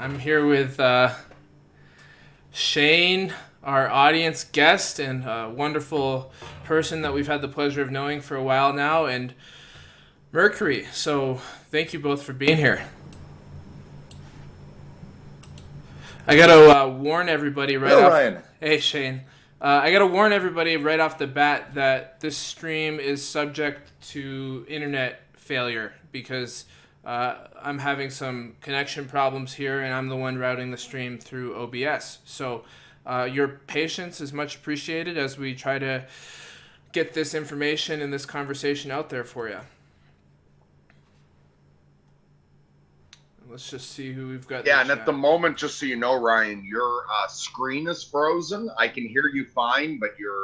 I'm here with Shane, our audience guest, and a wonderful person that we've had the pleasure of knowing for a while now, and Mercury. So, thank you both for being here. I gotta warn everybody right Hello, off. Ryan. Hey, Shane. I gotta warn everybody right off the bat that this stream is subject to internet failure because I'm having some connection problems here, and I'm the one routing the stream through OBS. So your patience is much appreciated as we try to get this information and this conversation out there for you. Let's just see who we've got in Yeah, the and at the chat. moment, just so you know, Ryan, your screen is frozen. I can hear you fine, but your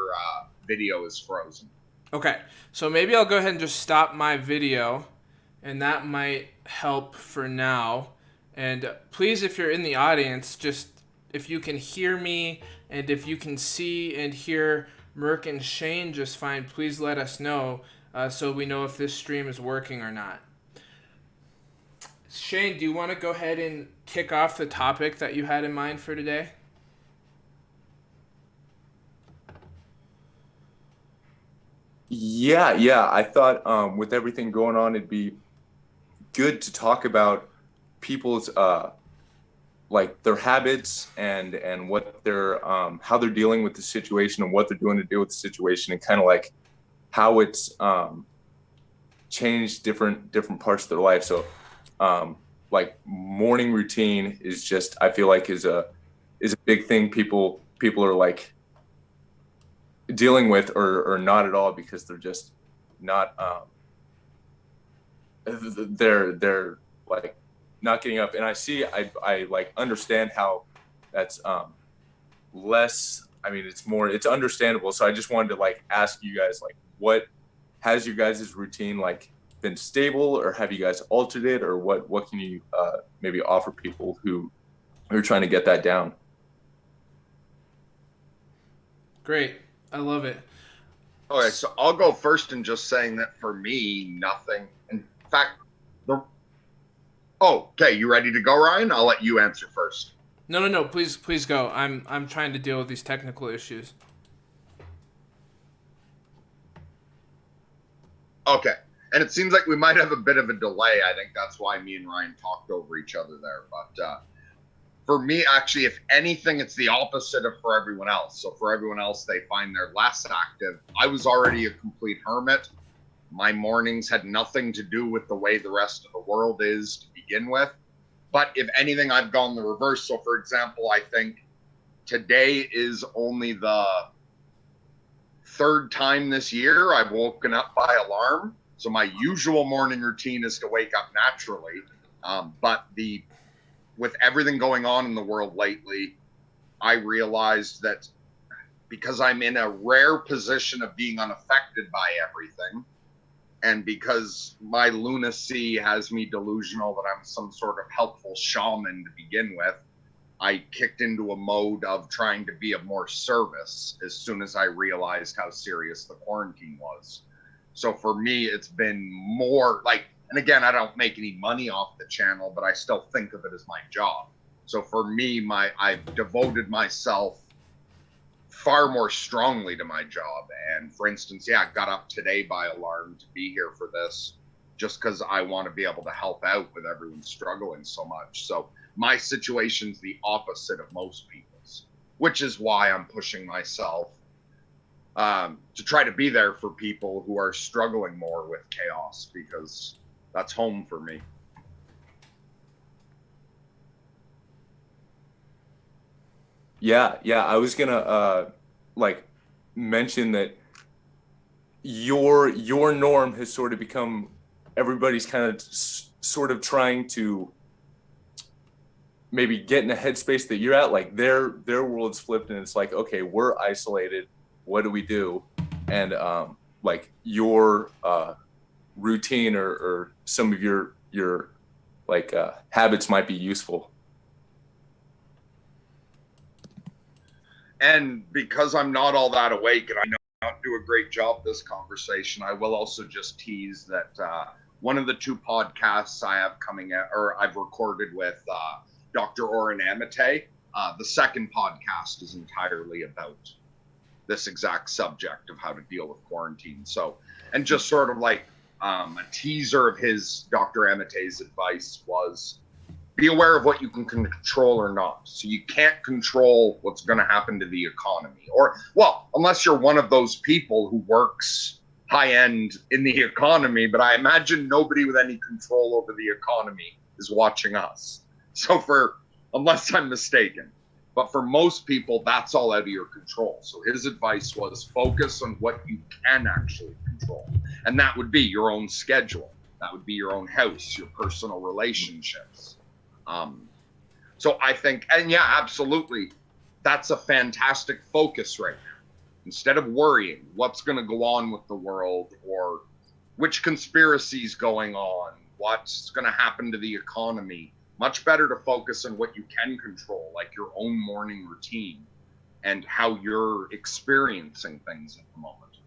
video is frozen. Okay, so maybe I'll go ahead and just stop my video, and that might help for now. And please, if you're in the audience, just if you can hear me and if you can see and hear Merc and Shane just fine, please let us know so we know if this stream is working or not. Shane, do you want to go ahead and kick off the topic that you had in mind for today? Yeah. I thought with everything going on, it'd be good to talk about people's like their habits and what they're how they're dealing with the situation and what they're doing to deal with the situation and kind of like how it's changed different parts of their life. So like morning routine is just I feel like is a big thing people are like dealing with or not at all because they're just not they're like not getting up. And I like understand how that's less, I mean it's understandable. So I just wanted to like ask you guys, like, what has your guys' routine like been stable, or have you guys altered it, or what can you maybe offer people who are trying to get that down? Great. I love it. Okay, so I'll go first in just saying that for me, nothing. In fact, the okay, you ready to go, Ryan? I'll let you answer first. No. Please go. I'm trying to deal with these technical issues. Okay. And it seems like we might have a bit of a delay. I think that's why me and Ryan talked over each other there. But for me, actually, if anything, it's the opposite of for everyone else. So for everyone else, they find they're less active. I was already a complete hermit. My mornings had nothing to do with the way the rest of the world is to begin with. But if anything, I've gone the reverse. So for example, I think today is only the third time this year I've woken up by alarm. So my usual morning routine is to wake up naturally. But with everything going on in the world lately, I realized that because I'm in a rare position of being unaffected by everything, and because my lunacy has me delusional that I'm some sort of helpful shaman to begin with, I kicked into a mode of trying to be of more service as soon as I realized how serious the quarantine was. So for me, it's been more like, and again, I don't make any money off the channel, but I still think of it as my job. So for me, I've devoted myself far more strongly to my job. And for instance, I got up today by alarm to be here for this just because I want to be able to help out with everyone struggling so much. So my situation's the opposite of most people's, which is why I'm pushing myself to try to be there for people who are struggling more with chaos, because that's home for me. Yeah, I was gonna like mention that your norm has sort of become everybody's kind of sort of trying to maybe get in a headspace that you're at. Like their world's flipped, and it's like, okay, we're isolated. What do we do? And like your routine or some of your like habits might be useful. And because I'm not all that awake and I don't do a great job this conversation, I will also just tease that one of the two podcasts I have coming out, or I've recorded with Dr. Oren Amate. The second podcast is entirely about this exact subject of how to deal with quarantine. So, and just sort of like a teaser of Dr. Amate's advice was, be aware of what you can control or not. So you can't control what's going to happen to the economy. Or, well, unless you're one of those people who works high end in the economy, but I imagine nobody with any control over the economy is watching us. So unless I'm mistaken. But for most people, that's all out of your control. So his advice was focus on what you can actually control. And that would be your own schedule. That would be your own house, your personal relationships. So I think, and yeah, absolutely, that's a fantastic focus right now. Instead of worrying what's going to go on with the world or which conspiracy's going on, what's going to happen to the economy, much better to focus on what you can control, like your own morning routine and how you're experiencing things at the moment.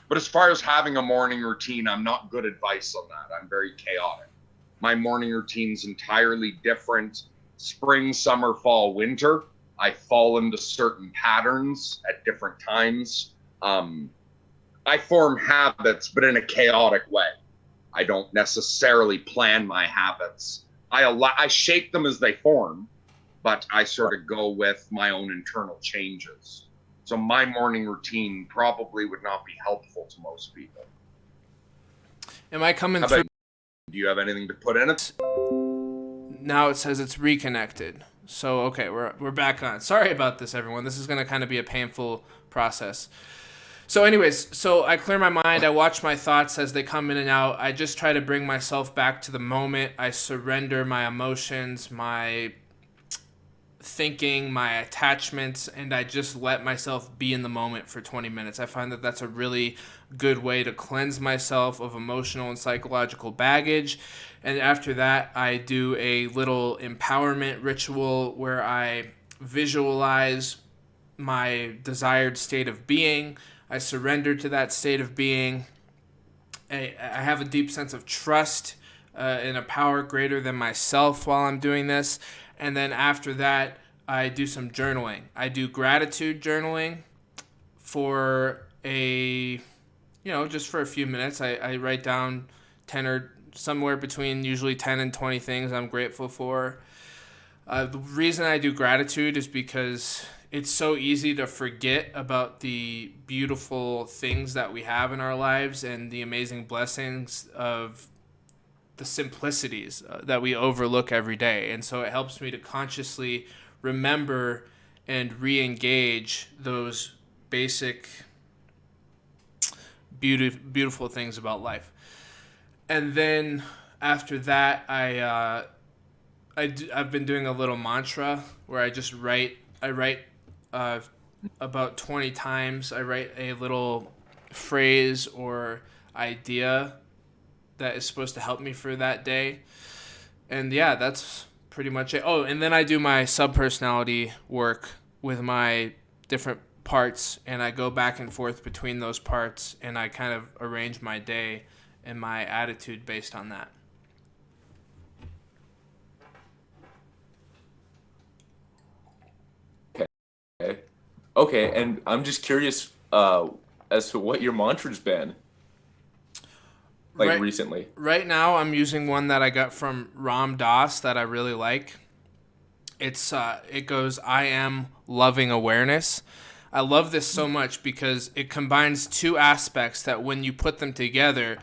But as far as having a morning routine, I'm not good advice on that. I'm very chaotic. My morning routine's entirely different. Spring, summer, fall, winter. I fall into certain patterns at different times. I form habits, but in a chaotic way. I don't necessarily plan my habits. I shape them as they form, but I sort of go with my own internal changes. So my morning routine probably would not be helpful to most people. Am I coming through? Do you have anything to put in it? Now it says it's reconnected. So, okay, we're back on. Sorry about this, everyone. This is going to kind of be a painful process. So anyways, so I clear my mind. I watch my thoughts as they come in and out. I just try to bring myself back to the moment. I surrender my emotions, my thinking, my attachments, and I just let myself be in the moment for 20 minutes. I find that that's a really good way to cleanse myself of emotional and psychological baggage. And after that, I do a little empowerment ritual where I visualize my desired state of being. I surrender to that state of being. I have a deep sense of trust in a power greater than myself while I'm doing this. And then after that, I do some journaling. I do gratitude journaling for just for a few minutes. I write down 10 or somewhere between usually 10 and 20 things I'm grateful for. The reason I do gratitude is because it's so easy to forget about the beautiful things that we have in our lives and the amazing blessings of the simplicities that we overlook every day. And so it helps me to consciously remember and re-engage those basic beautiful things about life. And then after that, I've been doing a little mantra where I just write about 20 times. I write a little phrase or idea that is supposed to help me for that day. And yeah, that's pretty much it. Oh, and then I do my subpersonality work with my different parts, and I go back and forth between those parts, and I kind of arrange my day and my attitude based on that. Okay, and I'm just curious as to what your mantra's been recently. Right now, I'm using one that I got from Ram Dass that I really like. It goes, I am loving awareness. I love this so much because it combines two aspects that when you put them together,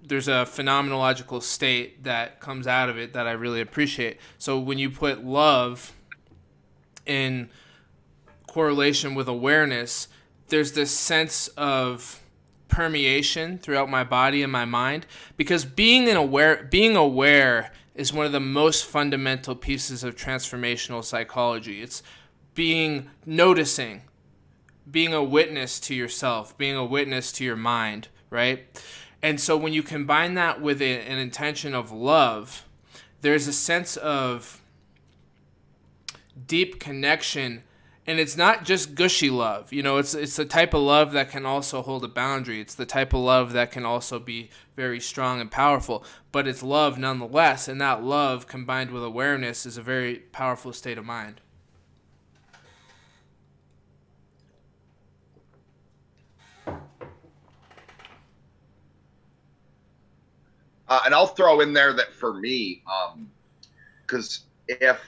there's a phenomenological state that comes out of it that I really appreciate. So when you put love in correlation with awareness, there's this sense of permeation throughout my body and my mind, because being aware is one of the most fundamental pieces of transformational psychology. It's noticing, being a witness to yourself, being a witness to your mind, right? And so when you combine that with an intention of love, there's a sense of deep connection And it's not just gushy love. You know, it's the type of love that can also hold a boundary. It's the type of love that can also be very strong and powerful. But it's love nonetheless, and that love combined with awareness is a very powerful state of mind. And I'll throw in there that for me, because if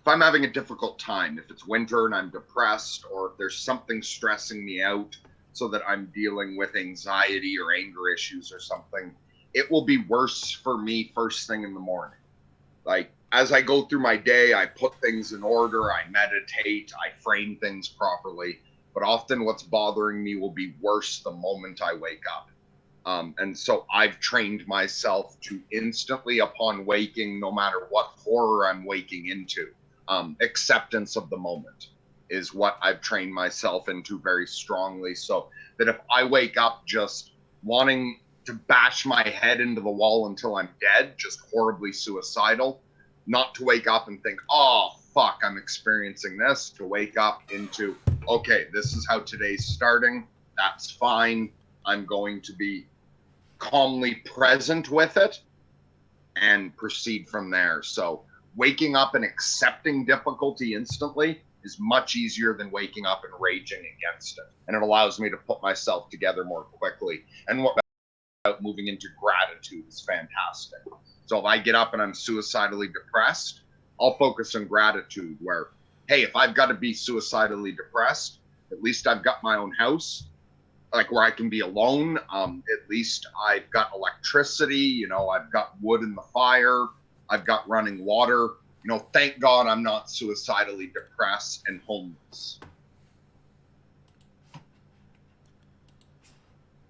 I'm having a difficult time, if it's winter and I'm depressed, or if there's something stressing me out so that I'm dealing with anxiety or anger issues or something, it will be worse for me first thing in the morning. Like, as I go through my day, I put things in order, I meditate, I frame things properly. But often what's bothering me will be worse the moment I wake up. And so I've trained myself to instantly upon waking, no matter what horror I'm waking into, acceptance of the moment is what I've trained myself into very strongly. So that if I wake up just wanting to bash my head into the wall until I'm dead, just horribly suicidal, not to wake up and think, oh, fuck, I'm experiencing this, to wake up into, okay, this is how today's starting. That's fine. I'm going to be calmly present with it and proceed from there. So waking up and accepting difficulty instantly is much easier than waking up and raging against it. And it allows me to put myself together more quickly. And what about moving into gratitude is fantastic. So if I get up and I'm suicidally depressed, I'll focus on gratitude where, hey, if I've got to be suicidally depressed, at least I've got my own house, like where I can be alone. At least I've got electricity, you know, I've got wood in the fire, I've got running water. You know, thank God I'm not suicidally depressed and homeless.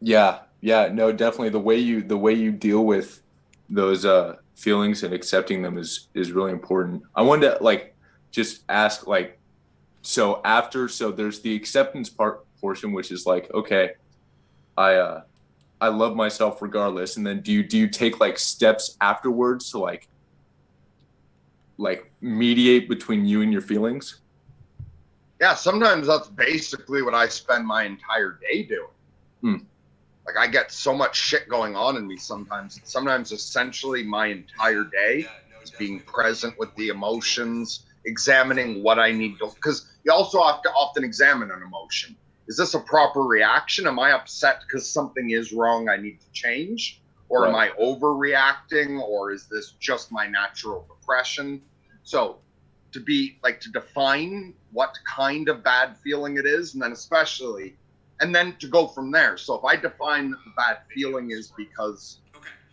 Yeah, no, definitely the way you deal with those feelings and accepting them is really important. I wanted to like just ask like, so there's the acceptance portion, which is like, okay, I love myself regardless, and then do you take like steps afterwards to like mediate between you and your feelings? Yeah, sometimes that's basically what I spend my entire day doing. Hmm. Like I get so much shit going on in me sometimes. Sometimes essentially my entire day is being present with the emotions, examining what I need to, because you also have to often examine an emotion. Is this a proper reaction? Am I upset because something is wrong I need to change? Or am I overreacting? Or is this just my natural depression? So to be like to define what kind of bad feeling it is, and then especially, and then to go from there. So if I define that the bad feeling is because,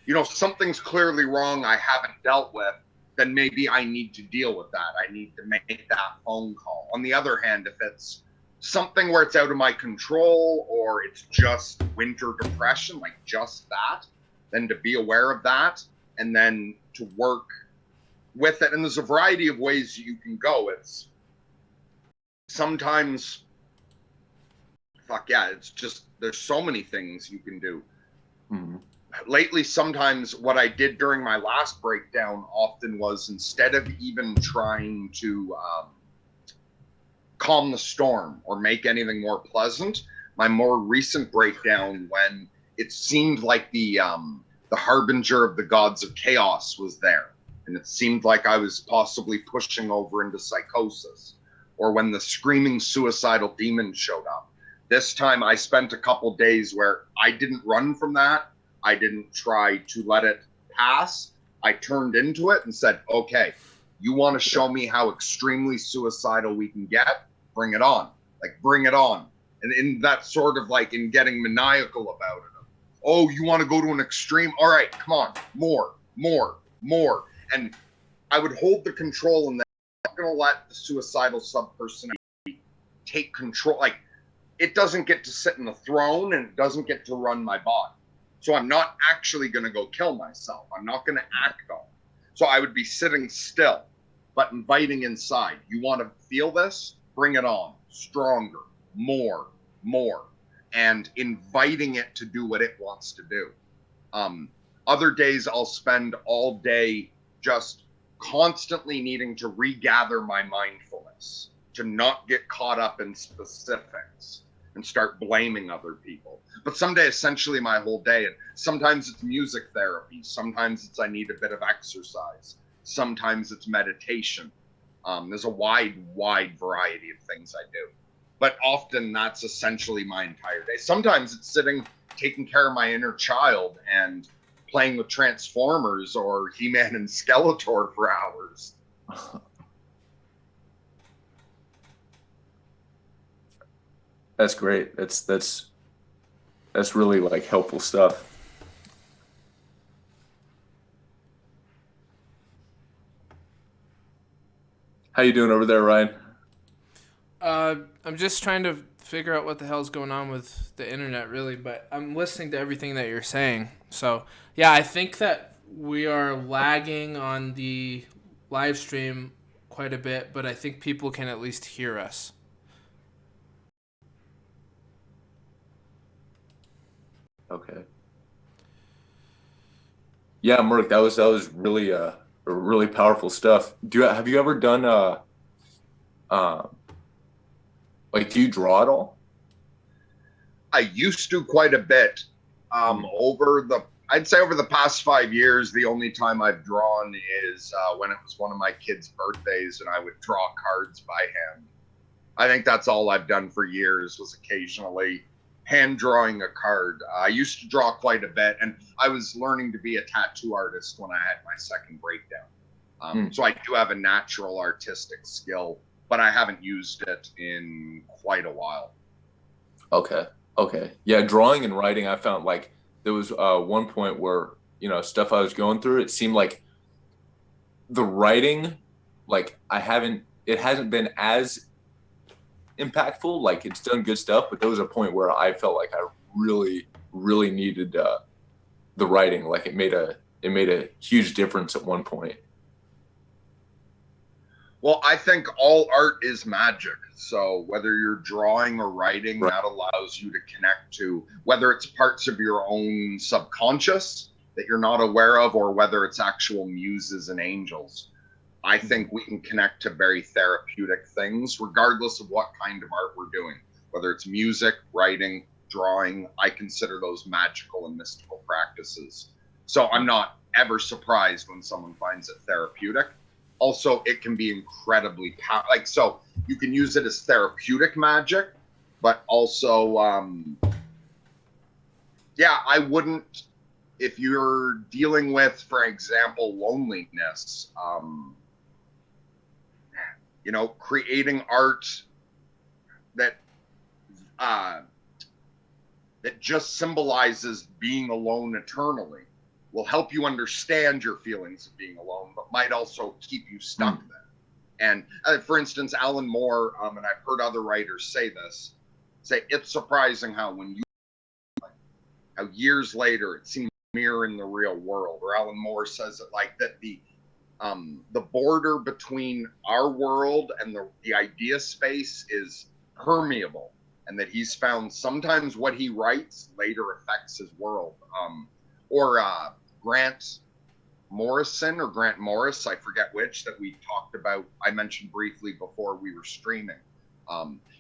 you know, something's clearly wrong I haven't dealt with, then maybe I need to deal with that. I need to make that phone call. On the other hand, if it's something where it's out of my control or it's just winter depression, like just that, then to be aware of that and then to work with it. And there's a variety of ways you can go. It's sometimes, it's just, there's so many things you can do. Mm-hmm. Lately, sometimes what I did during my last breakdown often was, instead of even trying to calm the storm or make anything more pleasant, my more recent breakdown, when it seemed like the harbinger of the gods of chaos was there, and it seemed like I was possibly pushing over into psychosis, or when the screaming suicidal demon showed up. This time I spent a couple days where I didn't run from that. I didn't try to let it pass. I turned into it and said, okay, you want to show me how extremely suicidal we can get? Bring it on. Like, bring it on. And in that sort of like in getting maniacal about it. Oh, you want to go to an extreme? All right, come on. More. And I would hold the control, and then I'm not going to let the suicidal subpersonality take control. Like, it doesn't get to sit in the throne, and it doesn't get to run my body. So I'm not actually going to go kill myself. I'm not going to act on it. So I would be sitting still, but inviting inside. You want to feel this? Bring it on. Stronger. More. And inviting it to do what it wants to do. Other days I'll spend all day just constantly needing to regather my mindfulness. to not get caught up in specifics and start blaming other people. But someday, essentially my whole day, and sometimes it's music therapy, sometimes it's I need a bit of exercise, sometimes it's meditation. There's a wide variety of things I do. But often that's essentially my entire day. Sometimes it's sitting, taking care of my inner child and playing with Transformers or He-Man and Skeletor for hours. That's great. That's really like helpful stuff. How you doing over there, Ryan? I'm just trying to figure out what the hell's going on with the internet, really, but I'm listening to everything that you're saying. So, yeah, I think that we are lagging on the live stream quite a bit, but I think people can at least hear us. Okay. Yeah, Merc, that was really powerful stuff. Have you ever done uh like do you draw at all? I used to quite a bit. I'd say over the past 5 years, the only time I've drawn is when it was one of my kids' birthdays, and I would draw cards by hand. I think that's all I've done for years, was occasionally hand drawing a card. I used to draw quite a bit, and I was learning to be a tattoo artist when I had my second breakdown. So I do have a natural artistic skill, but I haven't used it in quite a while. Okay. Yeah, drawing and writing, I found like there was one point where, stuff I was going through, it seemed like the writing, like it hasn't been as impactful. Like it's done good stuff, but there was a point where I felt like I really needed the writing. Like it made a huge difference at one point. Well, I think all art is magic. So whether you're drawing or writing, Right. that allows you to connect to whether it's parts of your own subconscious that you're not aware of, or whether it's actual muses and angels. I think we can connect to very therapeutic things, regardless of what kind of art we're doing. Whether it's music, writing, drawing, I consider those magical and mystical practices. So I'm not ever surprised when someone finds it therapeutic. Also, it can be incredibly so you can use it as therapeutic magic, but also, I wouldn't, if you're dealing with, for example, loneliness, creating art that that just symbolizes being alone eternally will help you understand your feelings of being alone, but might also keep you stuck there. And for instance, Alan Moore, and I've heard other writers say this, say it's surprising how how years later it seems a mirror in the real world. Or Alan Moore says it like that the border between our world and the idea space is permeable, and that he's found sometimes what he writes later affects his world. Grant Morris, I forget which, that we talked about, I mentioned briefly before we were streaming.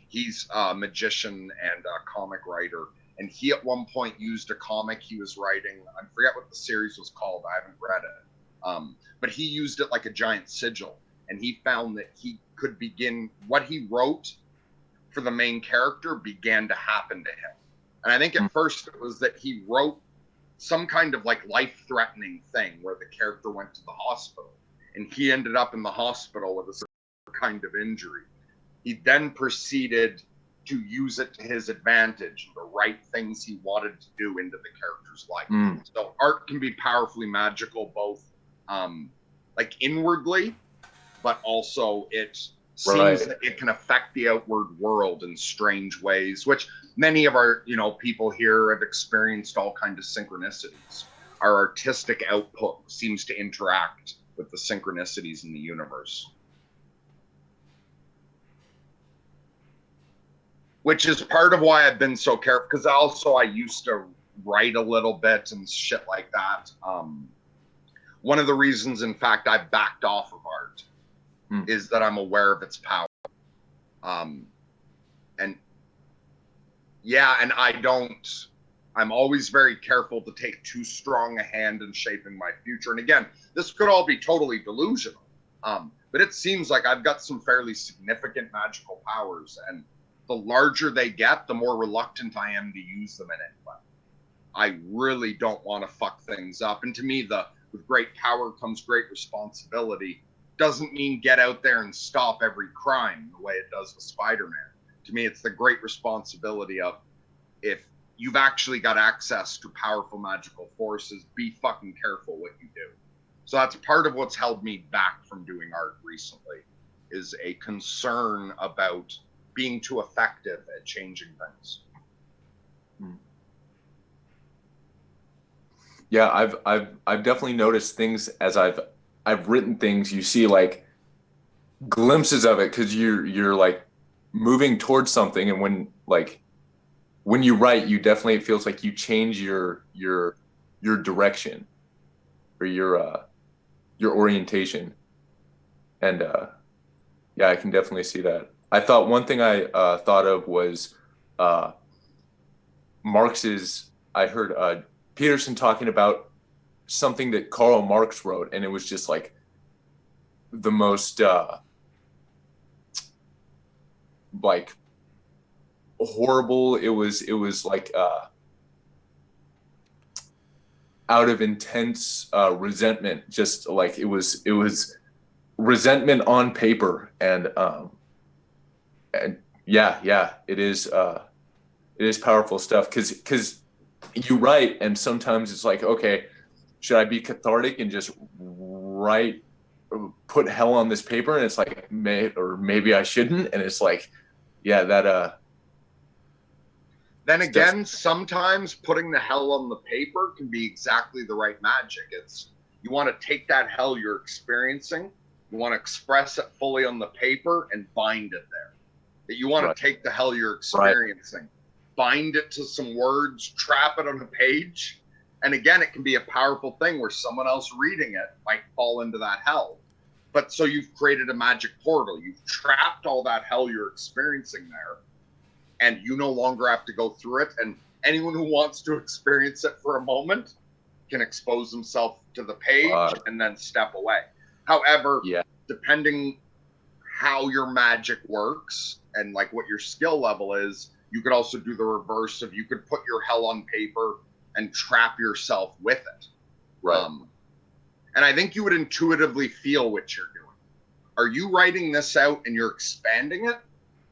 He's a magician and a comic writer, and he at one point used a comic he was writing. I forget what the series was called. I haven't read it. But he used it like a giant sigil, and he found that he could begin what he wrote for the main character began to happen to him. And I think at first it was that he wrote some kind of like life-threatening thing where the character went to the hospital, and he ended up in the hospital with a certain kind of injury. He then proceeded to use it to his advantage, to write things he wanted to do into the character's life. So art can be powerfully magical, both like inwardly, but also it seems that it can affect the outward world in strange ways, which many of our people here have experienced. All kinds of synchronicities. Our artistic output seems to interact with the synchronicities in the universe, which is part of why I've been so careful, because I used to write a little bit and shit like that. One of the reasons, in fact, I've backed off of art is that I'm aware of its power. Um, and yeah, and I'm always very careful to take too strong a hand in shaping my future. And again, this could all be totally delusional. But it seems like I've got some fairly significant magical powers, and the larger they get, the more reluctant I am to use them in any way. I really don't want to fuck things up. And to me, with great power comes great responsibility doesn't mean get out there and stop every crime the way it does with Spider-Man. To me, it's the great responsibility of, if you've actually got access to powerful magical forces, be fucking careful what you do. So that's part of what's held me back from doing art recently, is a concern about being too effective at changing things. Yeah, I've definitely noticed things as I've written things. You see like glimpses of it because you're like moving towards something, and when you write, you definitely, it feels like you change your direction or your orientation, and yeah, I can definitely see that. I thought one thing I thought of was uh, Marx's. I heard Peterson talking about something that Karl Marx wrote, and it was just like the most like horrible. It was like out of intense resentment. Just like it was resentment on paper, and yeah, it is powerful stuff because you write, and sometimes it's like, okay, should I be cathartic and just write, put hell on this paper? And it's like, maybe I shouldn't. And it's like, yeah, that Then stuff. again, sometimes putting the hell on the paper can be exactly the right magic. It's, you want to take that hell you're experiencing, you want to express it fully on the paper and bind it there. That you want Right. to take the hell you're experiencing, bind it to some words, trap it on a page. And again, it can be a powerful thing where someone else reading it might fall into that hell. But so you've created a magic portal. You've trapped all that hell you're experiencing there, and you no longer have to go through it. And anyone who wants to experience it for a moment can expose himself to the page and then step away. However, Yeah. depending how your magic works and like what your skill level is, you could also do the reverse of, you could put your hell on paper and trap yourself with it. Right. And I think you would intuitively feel what you're doing. Are you writing this out and you're expanding it?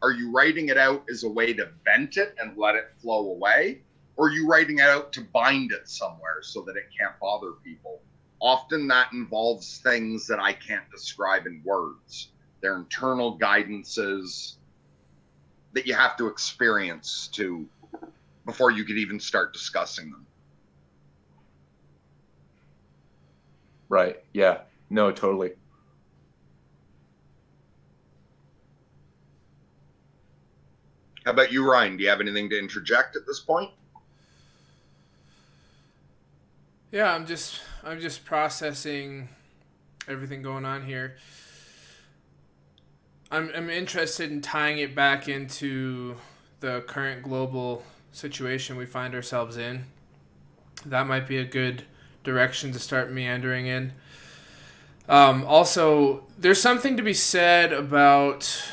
Are you writing it out as a way to vent it and let it flow away? Or are you writing it out to bind it somewhere so that it can't bother people? Often that involves things that I can't describe in words. They're internal guidances that you have to experience before you could even start discussing them. Right. Yeah. No, totally. How about you, Ryan? Do you have anything to interject at this point? Yeah, I'm just processing everything going on here. I'm interested in tying it back into the current global situation we find ourselves in. That might be a good direction to start meandering in. Also, there's something to be said about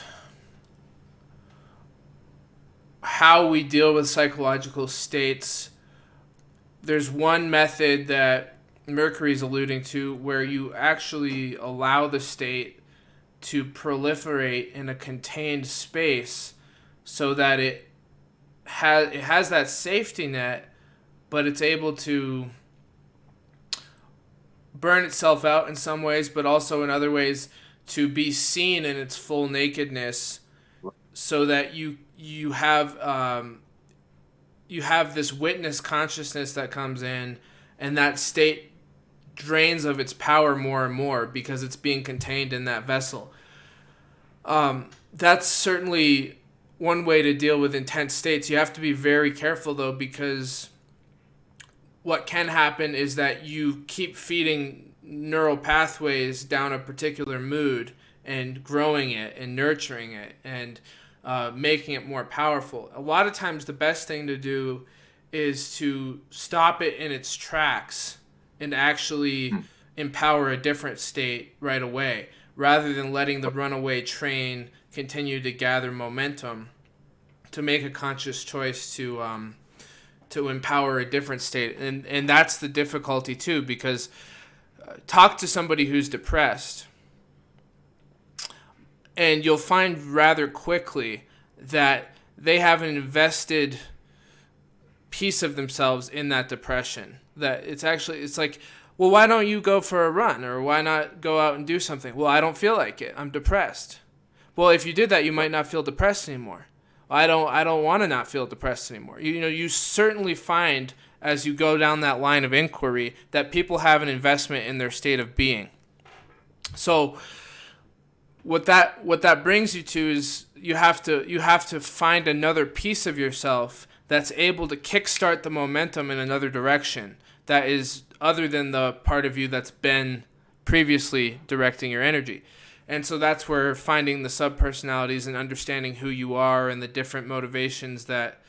how we deal with psychological states. There's one method that Mercury's alluding to where you actually allow the state to proliferate in a contained space so that it has that safety net, but it's able to burn itself out in some ways, but also in other ways to be seen in its full nakedness, so that you have this witness consciousness that comes in, and that state drains of its power more and more because it's being contained in that vessel. That's certainly one way to deal with intense states. You have to be very careful though, because what can happen is that you keep feeding neural pathways down a particular mood and growing it and nurturing it. And making it more powerful. A lot of times the best thing to do is to stop it in its tracks and actually empower a different state right away, rather than letting the runaway train continue to gather momentum, to make a conscious choice to empower a different state. And that's the difficulty too, because talk to somebody who's depressed, and you'll find rather quickly that they have an invested piece of themselves in that depression. That it's like, well, why don't you go for a run, or why not go out and do something? Well, I don't feel like it. I'm depressed. Well, if you did that, you might not feel depressed anymore. I don't want to not feel depressed anymore. You certainly find, as you go down that line of inquiry, that people have an investment in their state of being. So what that brings you to is you have to find another piece of yourself that's able to kickstart the momentum in another direction, that is other than the part of you that's been previously directing your energy. And so that's where finding the subpersonalities and understanding who you are and the different motivations that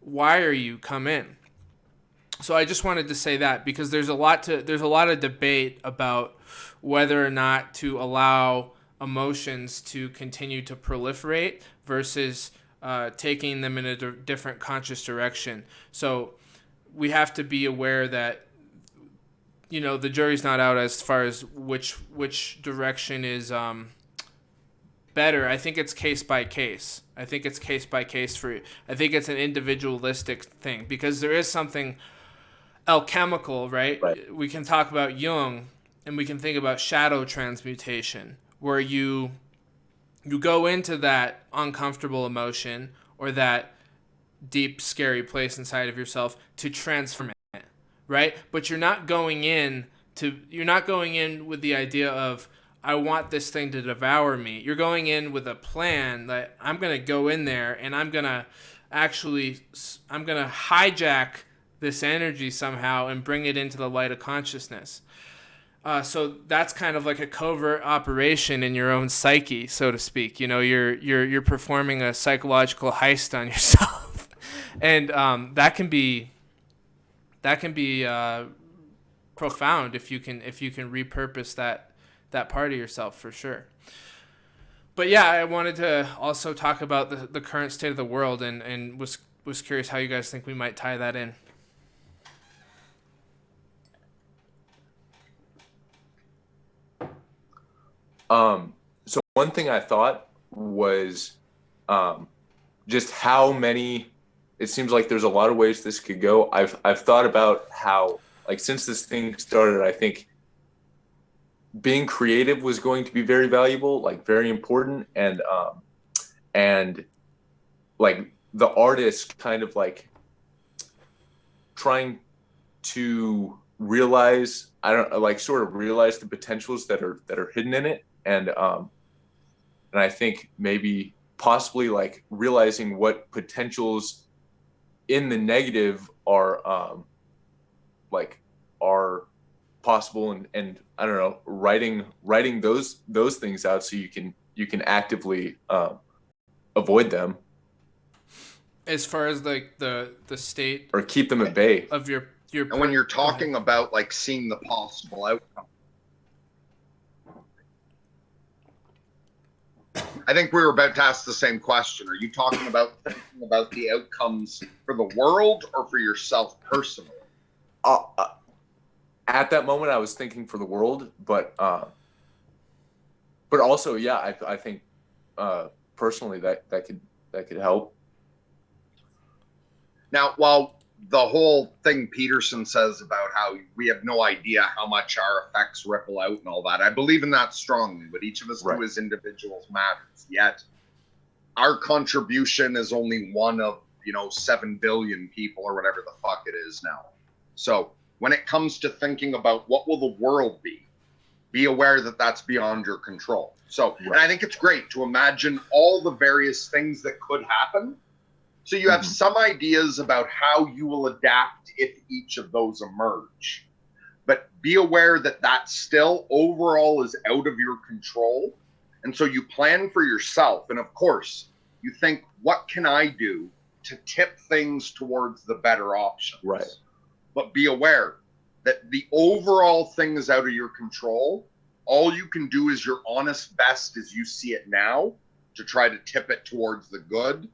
wire you come in. So I just wanted to say that, because there's a lot of debate about whether or not to allow emotions to continue to proliferate versus taking them in a different conscious direction. So we have to be aware that the jury's not out as far as which direction is better. I think it's case by case. I think it's an individualistic thing, because there is something alchemical, right? We can talk about Jung, and we can think about shadow transmutation, where you go into that uncomfortable emotion or that deep, scary place inside of yourself to transform it, right? But you're not going in with the idea of, I want this thing to devour me. You're going in with a plan that I'm going to go in there and I'm going to hijack this energy somehow and bring it into the light of consciousness. So that's kind of like a covert operation in your own psyche, so to speak. You're performing a psychological heist on yourself, and that can be profound if you can repurpose that part of yourself, for sure. But yeah, I wanted to also talk about the current state of the world, and was curious how you guys think we might tie that in. So one thing I thought was just how many. It seems like there's a lot of ways this could go. I've thought about how, like, since this thing started, I think being creative was going to be very valuable, like very important, and like the artist kind of like trying to realize, sort of realize the potentials that are hidden in it. And I think maybe possibly like realizing what potentials in the negative are possible, and I don't know, writing those things out so you can actively avoid them, as far as like the state, or keep them at bay of your. And when you're talking about like seeing the possible outcome, I think we were about to ask the same question. Are you talking about thinking about the outcomes for the world or for yourself personally? At that moment, I was thinking for the world, but also, yeah, I think personally that could help. Now, while the whole thing Peterson says about how we have no idea how much our effects ripple out and all that, I believe in that strongly. What each of us do as individuals matters. Yet, our contribution is only one of 7 billion people or whatever the fuck it is now. So when it comes to thinking about what will the world be aware that that's beyond your control. So, and I think it's great to imagine all the various things that could happen. So you have some ideas about how you will adapt if each of those emerge. But be aware that that still overall is out of your control. And so you plan for yourself. And of course, You think, what can I do to tip things towards the better options? Right. But be aware that the overall thing is out of your control. All you can do is your honest best as you see it now to try to tip it towards the good.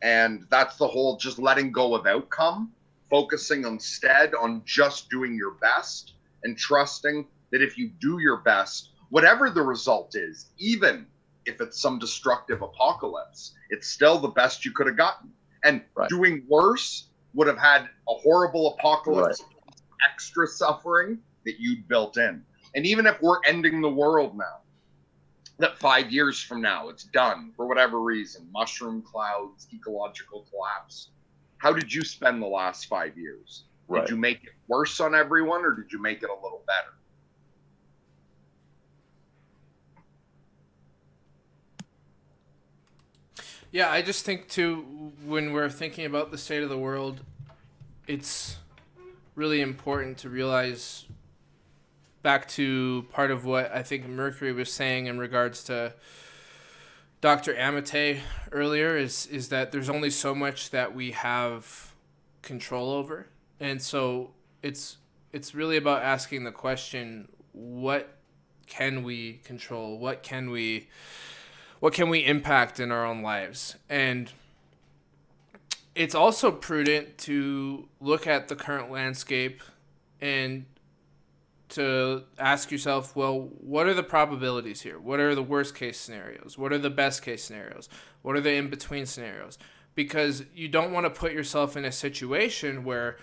And that's the whole just letting go of outcome, focusing instead on just doing your best and trusting that if you do your best, whatever the result is, even if it's some destructive apocalypse, it's still the best you could have gotten. And doing worse would have had a horrible apocalypse, extra suffering that you'd built in. And even if we're ending the world now, that 5 years from now it's done for whatever reason, mushroom clouds, ecological collapse, how did you spend the last 5 years? Did you make it worse on everyone, or did you make it a little better? Yeah, I just think too, when we're thinking about the state of the world, it's really important to realize, back to part of what I think Mercury was saying in regards to Dr. Amate earlier, is that there's only so much that we have control over. And so it's really about asking the question, what can we control? What can we impact in our own lives? And it's also prudent to look at the current landscape and to ask yourself, well, what are the probabilities here? What are the worst case scenarios? What are the best case scenarios? What are the in-between scenarios? Because you don't want to put yourself in a situation where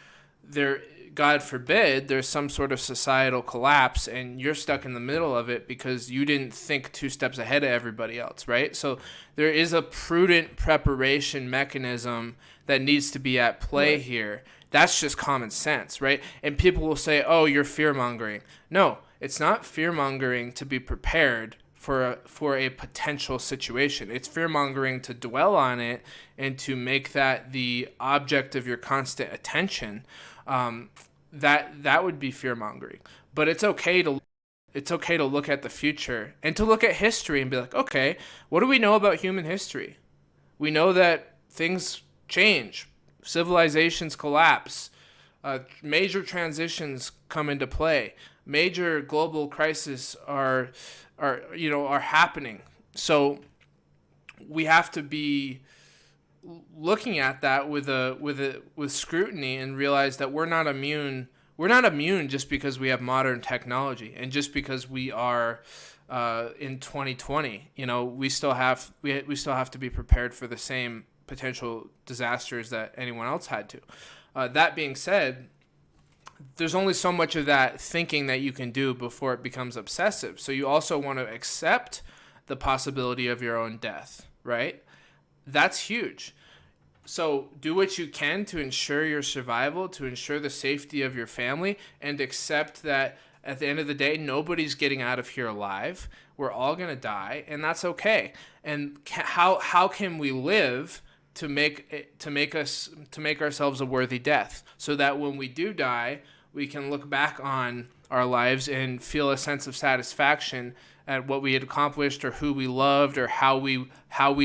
God forbid, there's some sort of societal collapse and you're stuck in the middle of it because you didn't think 2 steps ahead of everybody else, right? So there is a prudent preparation mechanism that needs to be at play here. That's just common sense, right? And people will say, oh, you're fear-mongering. No, it's not fear-mongering to be prepared for a potential situation. It's fear-mongering to dwell on it and to make that the object of your constant attention. That would be fear-mongering. But it's okay to look at the future and to look at history and be like, okay, what do we know about human history? We know that things change. Civilizations collapse, major transitions come into play, major global crises are happening. So we have to be looking at that with scrutiny and realize that we're not immune. We're not immune just because we have modern technology and just because we are in 2020. We still have to be prepared for the same potential disasters that anyone else had to. That being said, there's only so much of that thinking that you can do before it becomes obsessive. So you also want to accept the possibility of your own death, right? That's huge. So do what you can to ensure your survival, to ensure the safety of your family, and accept that at the end of the day, nobody's getting out of here alive. We're all going to die, and that's okay. And how can we live to make ourselves a worthy death, so that when we do die, we can look back on our lives and feel a sense of satisfaction at what we had accomplished, or who we loved, or how we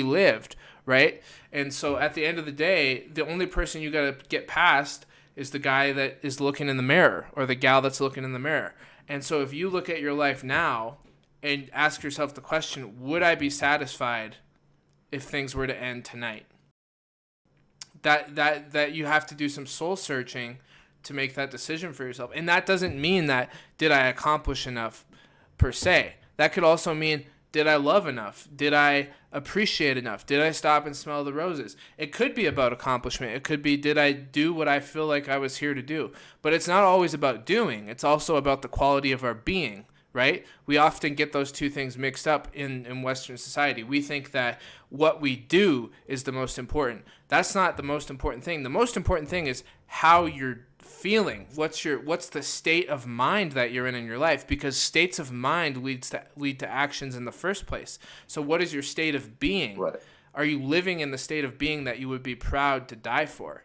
lived, right? And so at the end of the day, the only person you got to get past is the guy that is looking in the mirror, or the gal that's looking in the mirror. And so if you look at your life now and ask yourself the question, would I be satisfied if things were to end tonight? That you have to do some soul searching to make that decision for yourself. And that doesn't mean that did I accomplish enough per se. That could also mean, did I love enough? Did I appreciate enough? Did I stop and smell the roses? It could be about accomplishment. It could be, did I do what I feel like I was here to do? But it's not always about doing. It's also about the quality of our being, right? We often get those two things mixed up in Western society. We think that what we do is the most important. That's not the most important thing. The most important thing is how you're feeling. What's the state of mind that you're in your life? Because states of mind lead to actions in the first place. So what is your state of being? Right. Are you living in the state of being that you would be proud to die for?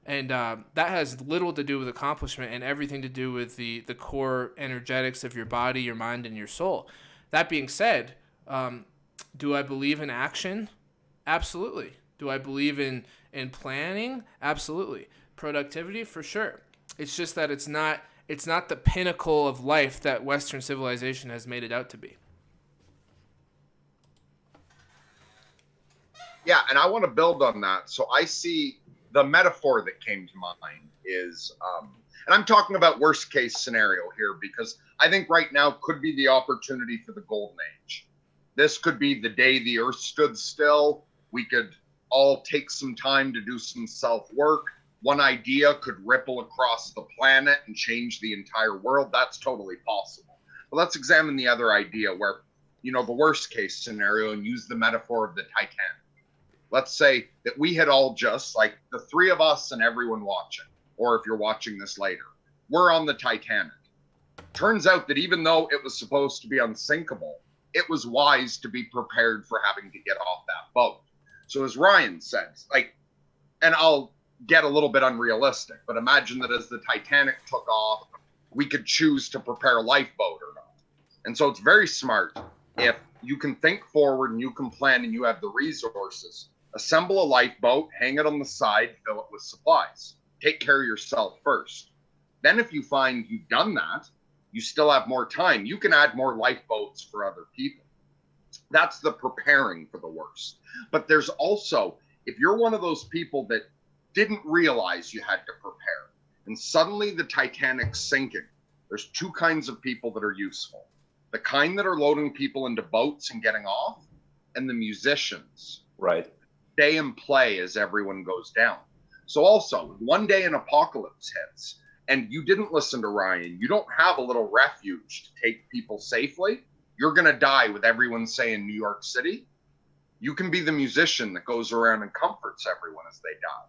And that has little to do with accomplishment and everything to do with the core energetics of your body, your mind, and your soul. That being said, do I believe in action? Absolutely. Do I believe in planning? Absolutely. Productivity for sure. It's just that it's not the pinnacle of life that Western civilization has made it out to be. Yeah, and I want to build on that. So I see the metaphor that came to mind is, and I'm talking about worst case scenario here because I think right now could be the opportunity for the golden age. This could be the day the earth stood still. We could all take some time to do some self work. One idea could ripple across the planet and change the entire world. That's totally possible. But let's examine the other idea where, the worst case scenario and use the metaphor of the Titanic. Let's say that we had all just, like the three of us and everyone watching, or if you're watching this later, we're on the Titanic. Turns out that even though it was supposed to be unsinkable, it was wise to be prepared for having to get off that boat. So as Ryan said, and I'll get a little bit unrealistic, but imagine that as the Titanic took off, we could choose to prepare a lifeboat or not. And so it's very smart if you can think forward and you can plan and you have the resources. Assemble a lifeboat, hang it on the side, fill it with supplies. Take care of yourself first. Then if you find you've done that, you still have more time. You can add more lifeboats for other people. That's the preparing for the worst. But there's also, if you're one of those people that didn't realize you had to prepare, and suddenly the Titanic's sinking, there's two kinds of people that are useful. The kind that are loading people into boats and getting off, and the musicians. Right. Stay and play as everyone goes down. So also, one day an apocalypse hits, and you didn't listen to Ryan, you don't have a little refuge to take people safely, you're going to die with everyone saying New York City. You can be the musician that goes around and comforts everyone as they die.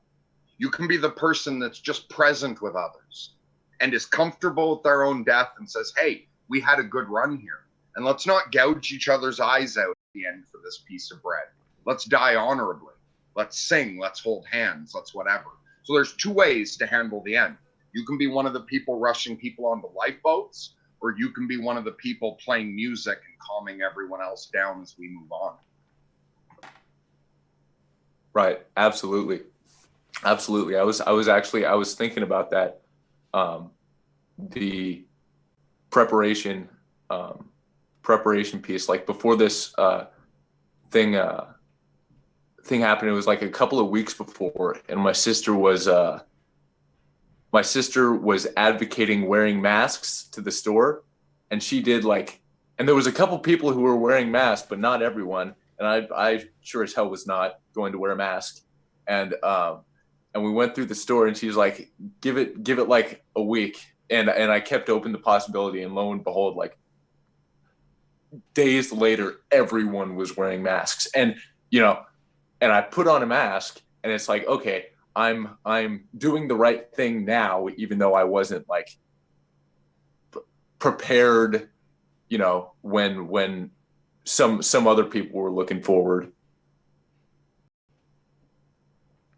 You can be the person that's just present with others and is comfortable with their own death and says, hey, we had a good run here. And let's not gouge each other's eyes out at the end for this piece of bread. Let's die honorably. Let's sing. Let's hold hands. Let's whatever. So there's two ways to handle the end. You can be one of the people rushing people onto lifeboats, or you can be one of the people playing music and calming everyone else down as we move on. Right. Absolutely. Absolutely. I was thinking about that. The preparation piece, like before this thing happened, it was like a couple of weeks before, and my sister was advocating wearing masks to the store, and she did and there was a couple people who were wearing masks, but not everyone, and I sure as hell was not going to wear a mask, and we went through the store, and she was like, give it like a week, and I kept open the possibility, and lo and behold, like days later, everyone was wearing masks, and and I put on a mask, and it's like, okay, I'm doing the right thing now, even though I wasn't prepared, when some other people were looking forward.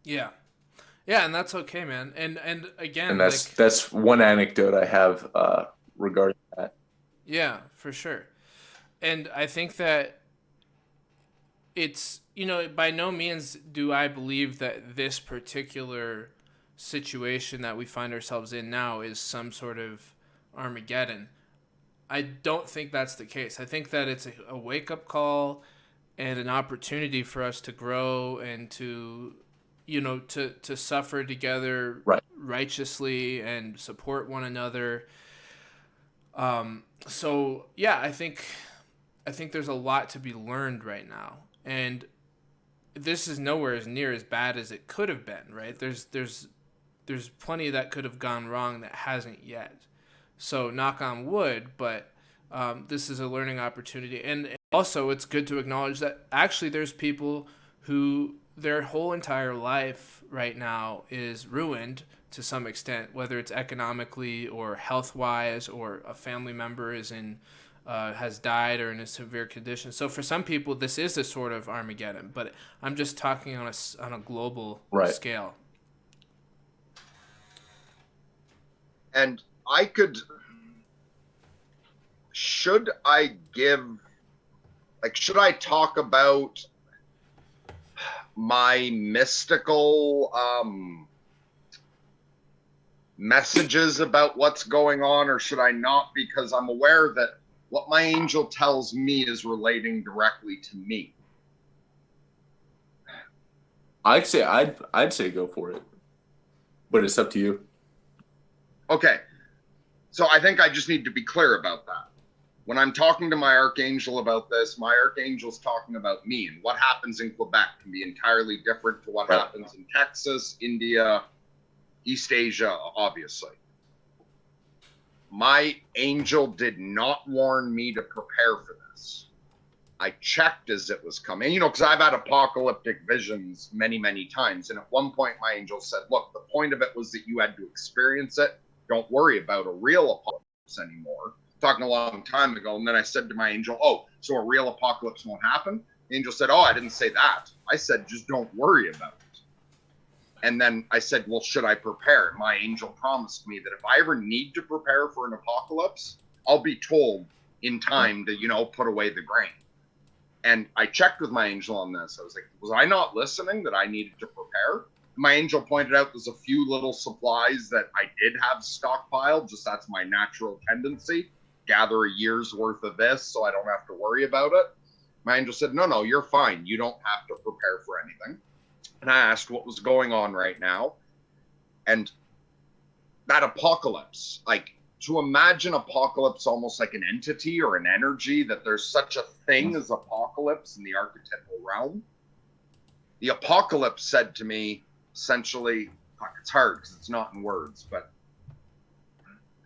Yeah. Yeah, and that's okay, man. And again, And that's one anecdote I have regarding that. Yeah, for sure. And I think that it's, by no means do I believe that this particular situation that we find ourselves in now is some sort of Armageddon. I don't think that's the case. I think that it's a wake-up call and an opportunity for us to grow and to to suffer together, right, righteously and support one another. So yeah, I think there's a lot to be learned right now, and this is nowhere as near as bad as it could have been, right? There's plenty that could have gone wrong that hasn't yet. So knock on wood, but this is a learning opportunity, and also it's good to acknowledge that actually there's people who their whole entire life right now is ruined to some extent, whether it's economically or health-wise, or a family member is has died or in a severe condition. So for some people, this is a sort of Armageddon, but I'm just talking on a global scale. And should I talk about my mystical messages about what's going on, or should I not? Because I'm aware that what my angel tells me is relating directly to me. I'd say go for it, but it's up to you. Okay, so I think I just need to be clear about that. When I'm talking to my archangel about this, my archangel's talking about me, and what happens in Quebec can be entirely different to what happens in Texas, India, East Asia, obviously. My angel did not warn me to prepare for this. I checked as it was coming, because I've had apocalyptic visions many, many times. And at one point, my angel said, look, the point of it was that you had to experience it. Don't worry about a real apocalypse anymore. Talking a long time ago. And then I said to my angel, oh, so a real apocalypse won't happen? The angel said, oh, I didn't say that. I said, just don't worry about it. And then I said, well, should I prepare? And my angel promised me that if I ever need to prepare for an apocalypse, I'll be told in time to, put away the grain. And I checked with my angel on this. I was like, was I not listening that I needed to prepare? My angel pointed out there's a few little supplies that I did have stockpiled. Just that's my natural tendency. Gather a year's worth of this so I don't have to worry about it. My angel said, no, you're fine. You don't have to prepare for anything. And I asked what was going on right now. And that apocalypse, to imagine apocalypse almost like an entity or an energy, that there's such a thing as apocalypse in the archetypal realm. The apocalypse said to me, essentially, it's hard because it's not in words, but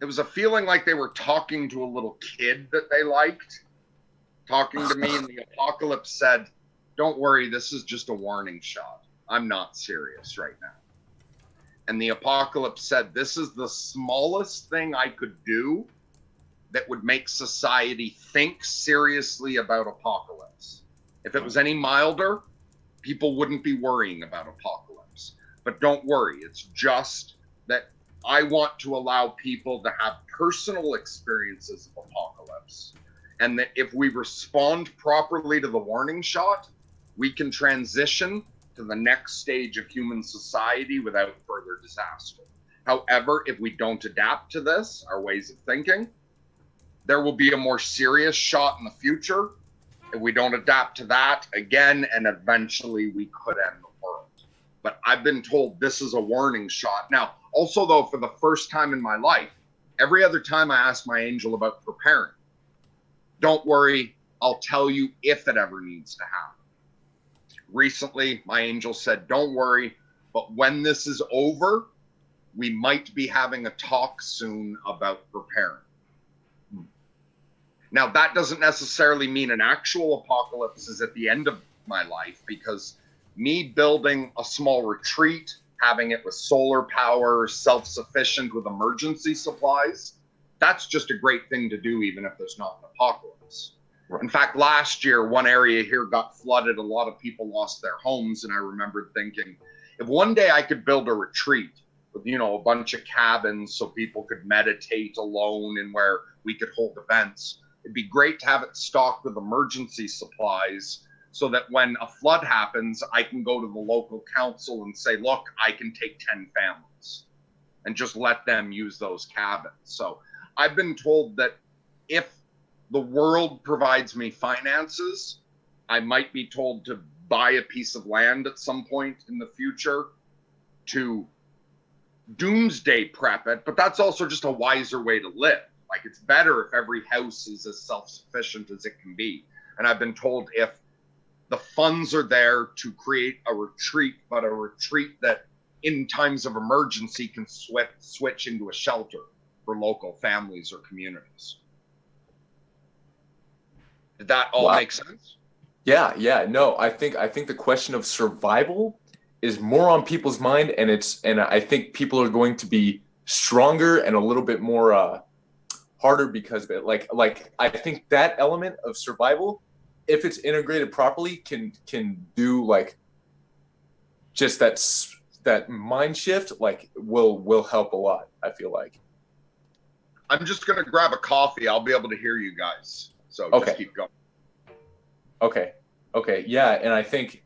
it was a feeling like they were talking to a little kid that they liked, talking to me, and the apocalypse said, don't worry, this is just a warning shot. I'm not serious right now. And the apocalypse said, this is the smallest thing I could do that would make society think seriously about apocalypse. If it was any milder, people wouldn't be worrying about apocalypse. But don't worry, it's just that I want to allow people to have personal experiences of apocalypse. And that if we respond properly to the warning shot, we can transition to the next stage of human society without further disaster. However, if we don't adapt to this, our ways of thinking, there will be a more serious shot in the future. If we don't adapt to that again, and eventually we could end the world. But I've been told this is a warning shot. Now, also though, for the first time in my life, every other time I ask my angel about preparing, don't worry, I'll tell you if it ever needs to happen. Recently, my angel said, don't worry, but when this is over, we might be having a talk soon about preparing. Now, that doesn't necessarily mean an actual apocalypse is at the end of my life, because me building a small retreat, having it with solar power, self-sufficient with emergency supplies, that's just a great thing to do, even if there's not an apocalypse. In fact, last year, one area here got flooded. A lot of people lost their homes. And I remembered thinking, if one day I could build a retreat with, a bunch of cabins so people could meditate alone and where we could hold events, it'd be great to have it stocked with emergency supplies so that when a flood happens, I can go to the local council and say, look, I can take 10 families and just let them use those cabins. So I've been told that if the world provides me finances, I might be told to buy a piece of land at some point in the future to doomsday prep it, but that's also just a wiser way to live. It's better if every house is as self-sufficient as it can be. And I've been told if the funds are there to create a retreat, but a retreat that in times of emergency can switch into a shelter for local families or communities. Did that all make sense? Yeah. No, I think the question of survival is more on people's mind, and I think people are going to be stronger and a little bit more harder because of it. I think that element of survival, if it's integrated properly, can do just that mind shift, will help a lot, I feel like. I'm just gonna grab a coffee. I'll be able to hear you guys. So just keep going. Okay. Yeah. And I think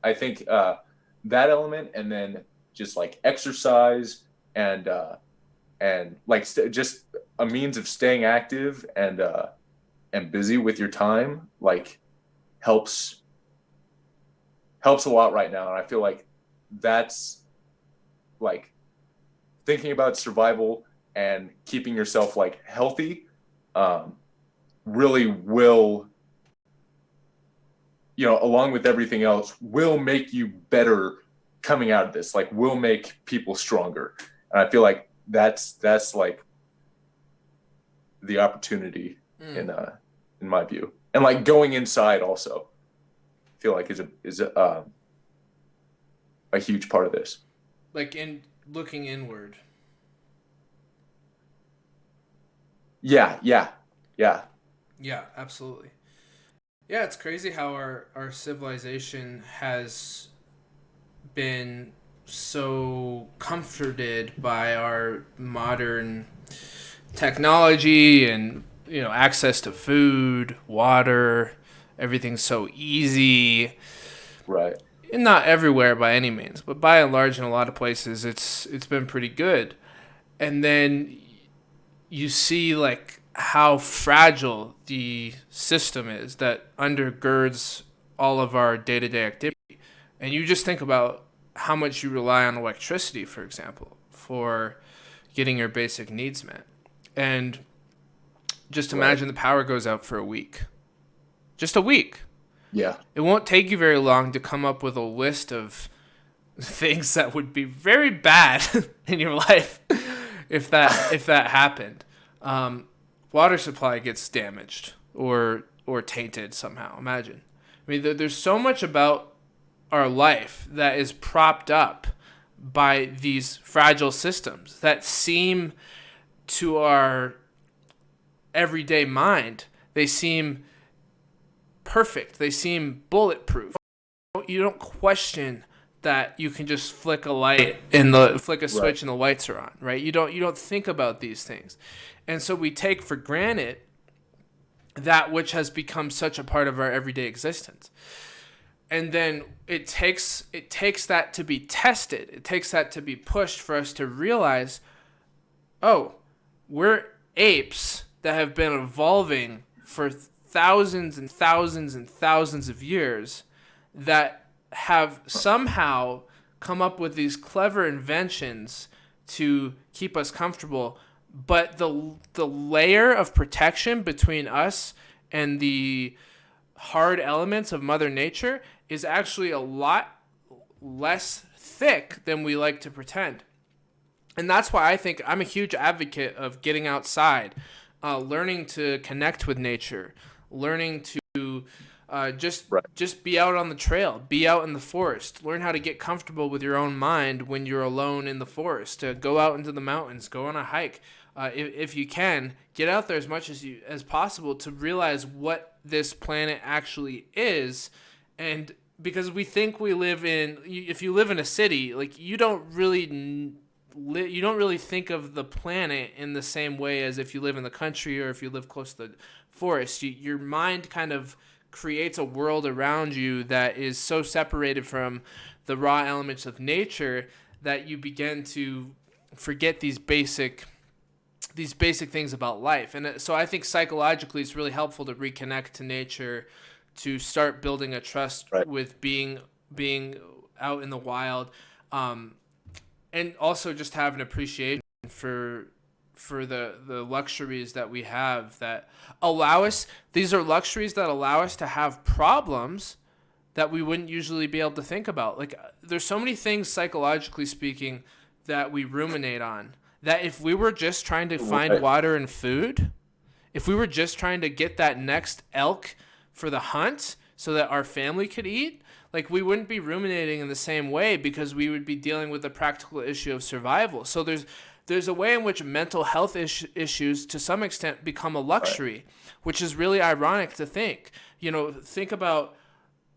that element, and then just like exercise and like just a means of staying active and busy with your time, like helps helps a lot right now. And I feel like that's like thinking about survival and keeping yourself like healthy, um, really will, along with everything else, will make you better coming out of this, like will make people stronger. And I feel like that's like the opportunity in my view. And like going inside also, I feel like is a huge part of this. Like in looking inward. Yeah. Yeah, absolutely. Yeah, it's crazy how our civilization has been so comforted by our modern technology and access to food, water, everything's so easy. Right. And not everywhere by any means, but by and large in a lot of places it's been pretty good. And then you see like how fragile the system is that undergirds all of our day-to-day activity. And you just think about how much you rely on electricity, for example, for getting your basic needs met. And just imagine the power goes out for a week. Just a week. Yeah. It won't take you very long to come up with a list of things that would be very bad in your life if that happened. Water supply gets damaged or tainted somehow. Imagine. I mean, there's so much about our life that is propped up by these fragile systems that seem to our everyday mind, they seem perfect. They seem bulletproof. You don't question that you can just flick a light and flick a switch and the lights are on, right? You don't think about these things. And so we take for granted that which has become such a part of our everyday existence. And then it takes that to be tested. It takes that to be pushed for us to realize, oh, we're apes that have been evolving for thousands and thousands and thousands of years that have somehow come up with these clever inventions to keep us comfortable. But the layer of protection between us and the hard elements of Mother Nature is actually a lot less thick than we like to pretend. And that's why I think I'm a huge advocate of getting outside, learning to connect with nature, learning to just be out on the trail, be out in the forest, learn how to get comfortable with your own mind when you're alone in the forest, to go out into the mountains, go on a hike. If you can, get out there as much as possible to realize what this planet actually is. And because we think we live in, if you live in a city, like you don't really think of the planet in the same way as if you live in the country or if you live close to the forest. Your mind kind of creates a world around you that is so separated from the raw elements of nature that you begin to forget these basic things about life. And so I think psychologically it's really helpful to reconnect to nature, to start building a trust with being out in the wild, and also just have an appreciation for the luxuries that we have that allow us. These are luxuries that allow us to have problems that we wouldn't usually be able to think about. Like there's so many things psychologically speaking that we ruminate on, that if we were just trying to find water and food, if we were just trying to get that next elk for the hunt so that our family could eat, like we wouldn't be ruminating in the same way because we would be dealing with the practical issue of survival. So there's a way in which mental health issues to some extent become a luxury, which is really ironic to think. Think about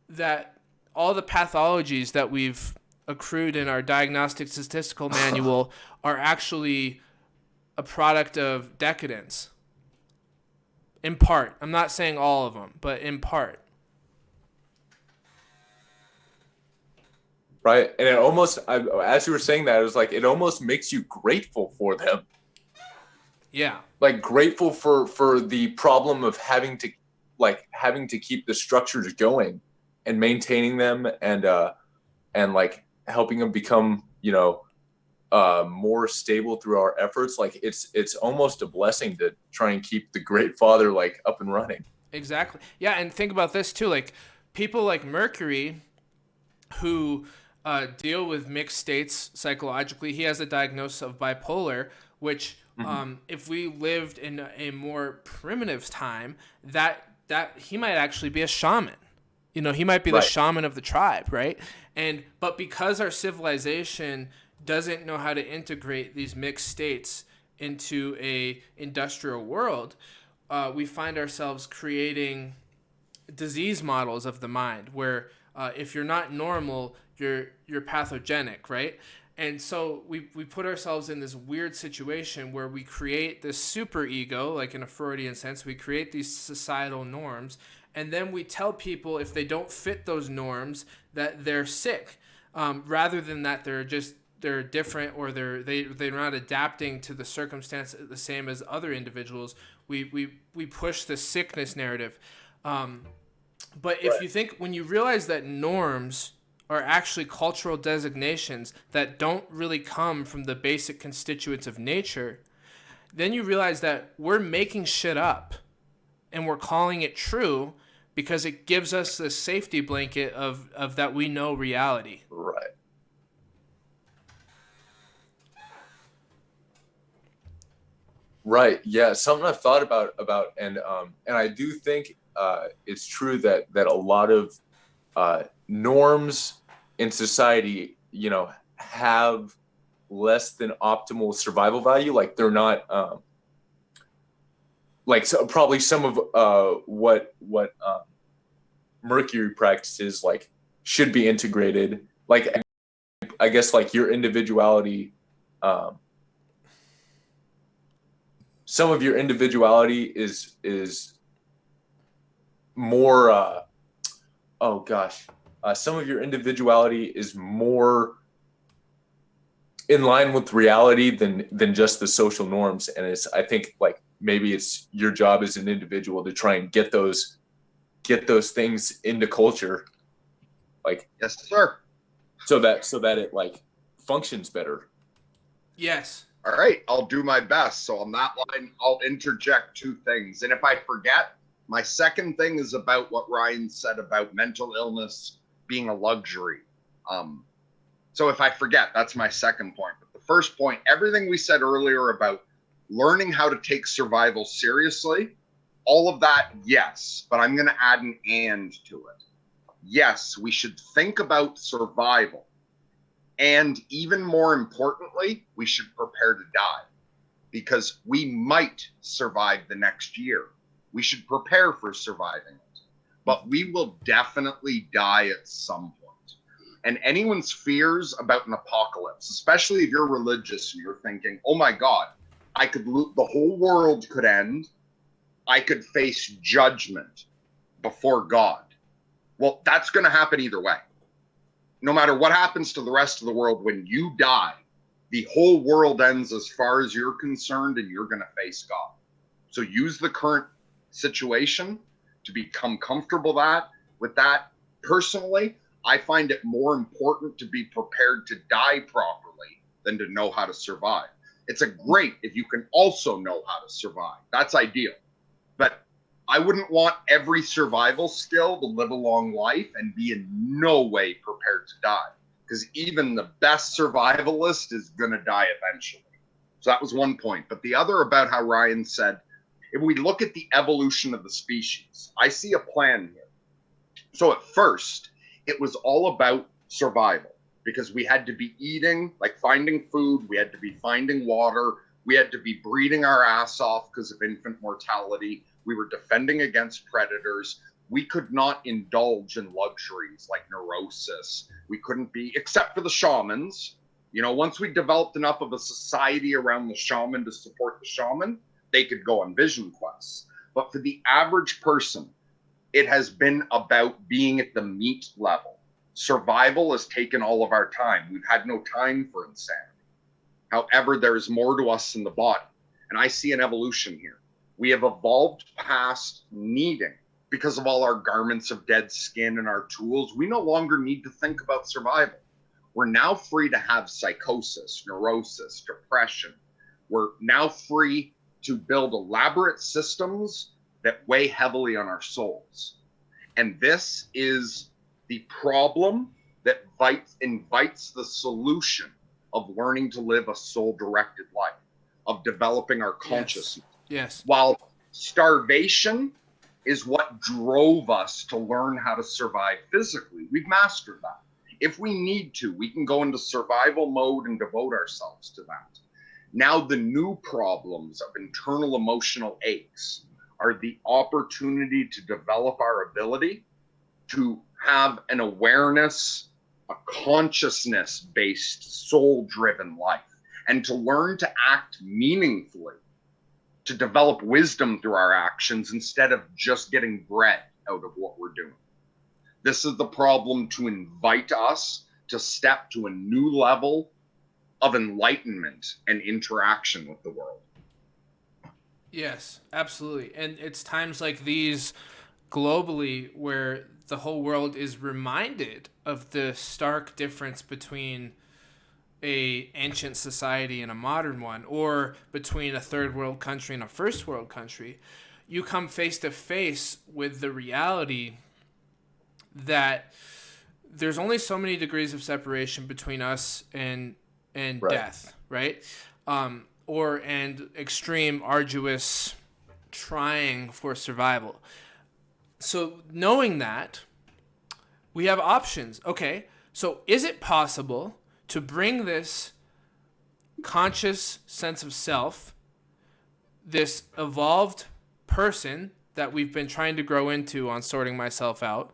that all the pathologies that we've accrued in our diagnostic statistical manual are actually a product of decadence. In part. I'm not saying all of them, but in part. Right. And it almost, as you were saying that, it was like, it almost makes you grateful for them. Yeah. Like grateful for the problem of having to keep the structures going and maintaining them, and like helping them become, more stable through our efforts. Like it's almost a blessing to try and keep the Great Father like up and running. Exactly. Yeah, and think about this too. Like people like Mercury, who deal with mixed states psychologically. He has a diagnosis of bipolar, which if we lived in a more primitive time, that he might actually be a shaman. He might be the Right. shaman of the tribe, right? But because our civilization doesn't know how to integrate these mixed states into a industrial world, we find ourselves creating disease models of the mind where if you're not normal, you're pathogenic, right? And so we put ourselves in this weird situation where we create this super ego, like in a Freudian sense. We create these societal norms, and then we tell people if they don't fit those norms that they're sick, rather than that they're different, or they're not adapting to the circumstance the same as other individuals. We push the sickness narrative. But if you think, when you realize that norms are actually cultural designations that don't really come from the basic constituents of nature, then you realize that we're making shit up and we're calling it true because it gives us the safety blanket of that we know reality. Right. Right. Yeah. Something I've thought about, and I do think it's true that a lot of norms in society, have less than optimal survival value. Like they're not, like, so probably some of what Mercury practices like should be integrated. Like I guess like your individuality. Some of your individuality is more some of your individuality is more in line with reality than just the social norms. And I think like maybe it's your job as an individual to try and get those things into culture, like, Yes, sir. so that it like functions better. Yes. All right, I'll do my best. So on that line, I'll interject two things. And if I forget, my second thing is about what Ryan said about mental illness being a luxury. So if I forget, that's my second point. But the first point, everything we said earlier about learning how to take survival seriously, all of that, yes. But I'm going to add an and to it. Yes, we should think about survival. And even more importantly, we should prepare to die, because we might survive the next year. We should prepare for surviving it, but we will definitely die at some point. And anyone's fears about an apocalypse, especially if you're religious and you're thinking, oh my God, the whole world could end. I could face judgment before God. Well, that's going to happen either way. No matter what happens to the rest of the world, when you die, the whole world ends as far as you're concerned, and you're going to face God. So use the current situation to become comfortable with that. Personally, I find it more important to be prepared to die properly than to know how to survive. It's great if you can also know how to survive. That's ideal. But I wouldn't want every survival skill to live a long life and be in no way prepared to die, because even the best survivalist is going to die eventually. So that was one point. But the other, about how Ryan said, if we look at the evolution of the species, I see a plan here. So at first, it was all about survival, because we had to be eating, like finding food, we had to be finding water, we had to be breeding our ass off because of infant mortality. We were defending against predators. We could not indulge in luxuries like neurosis. We couldn't be, except for the shamans. Once we developed enough of a society around the shaman to support the shaman, they could go on vision quests. But for the average person, it has been about being at the meat level. Survival has taken all of our time. We've had no time for insanity. However, there's more to us than the body. And I see an evolution here. We have evolved past needing, because of all our garments of dead skin and our tools, we no longer need to think about survival. We're now free to have psychosis, neurosis, depression. We're now free to build elaborate systems that weigh heavily on our souls. And this is the problem that invites the solution of learning to live a soul-directed life, of developing our consciousness. Yes. While starvation is what drove us to learn how to survive physically, we've mastered that. If we need to, we can go into survival mode and devote ourselves to that. Now the new problems of internal emotional aches are the opportunity to develop our ability to have an awareness, a consciousness-based, soul-driven life, and to learn to act meaningfully, to develop wisdom through our actions instead of just getting bread out of what we're doing. This is the problem to invite us to step to a new level of enlightenment and interaction with the world. Yes, absolutely. And it's times like these globally where the whole world is reminded of the stark difference between a ancient society and a modern one, or between a third world country and a first world country. You come face to face with the reality that there's only so many degrees of separation between us and Right. death, right? And extreme, arduous trying for survival. So knowing that, we have options. Okay, so is it possible to bring this conscious sense of self, this evolved person that we've been trying to grow into on sorting myself out,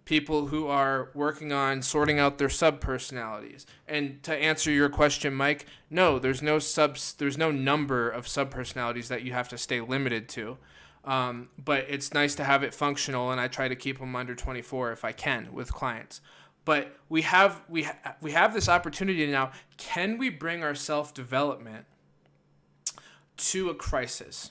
people who are working on sorting out their sub-personalities? And to answer your question, Mike, no, there's no number of sub-personalities that you have to stay limited to. But it's nice to have it functional, and I try to keep them under 24 if I can with clients. But we have this opportunity now. Can we bring our self-development to a crisis?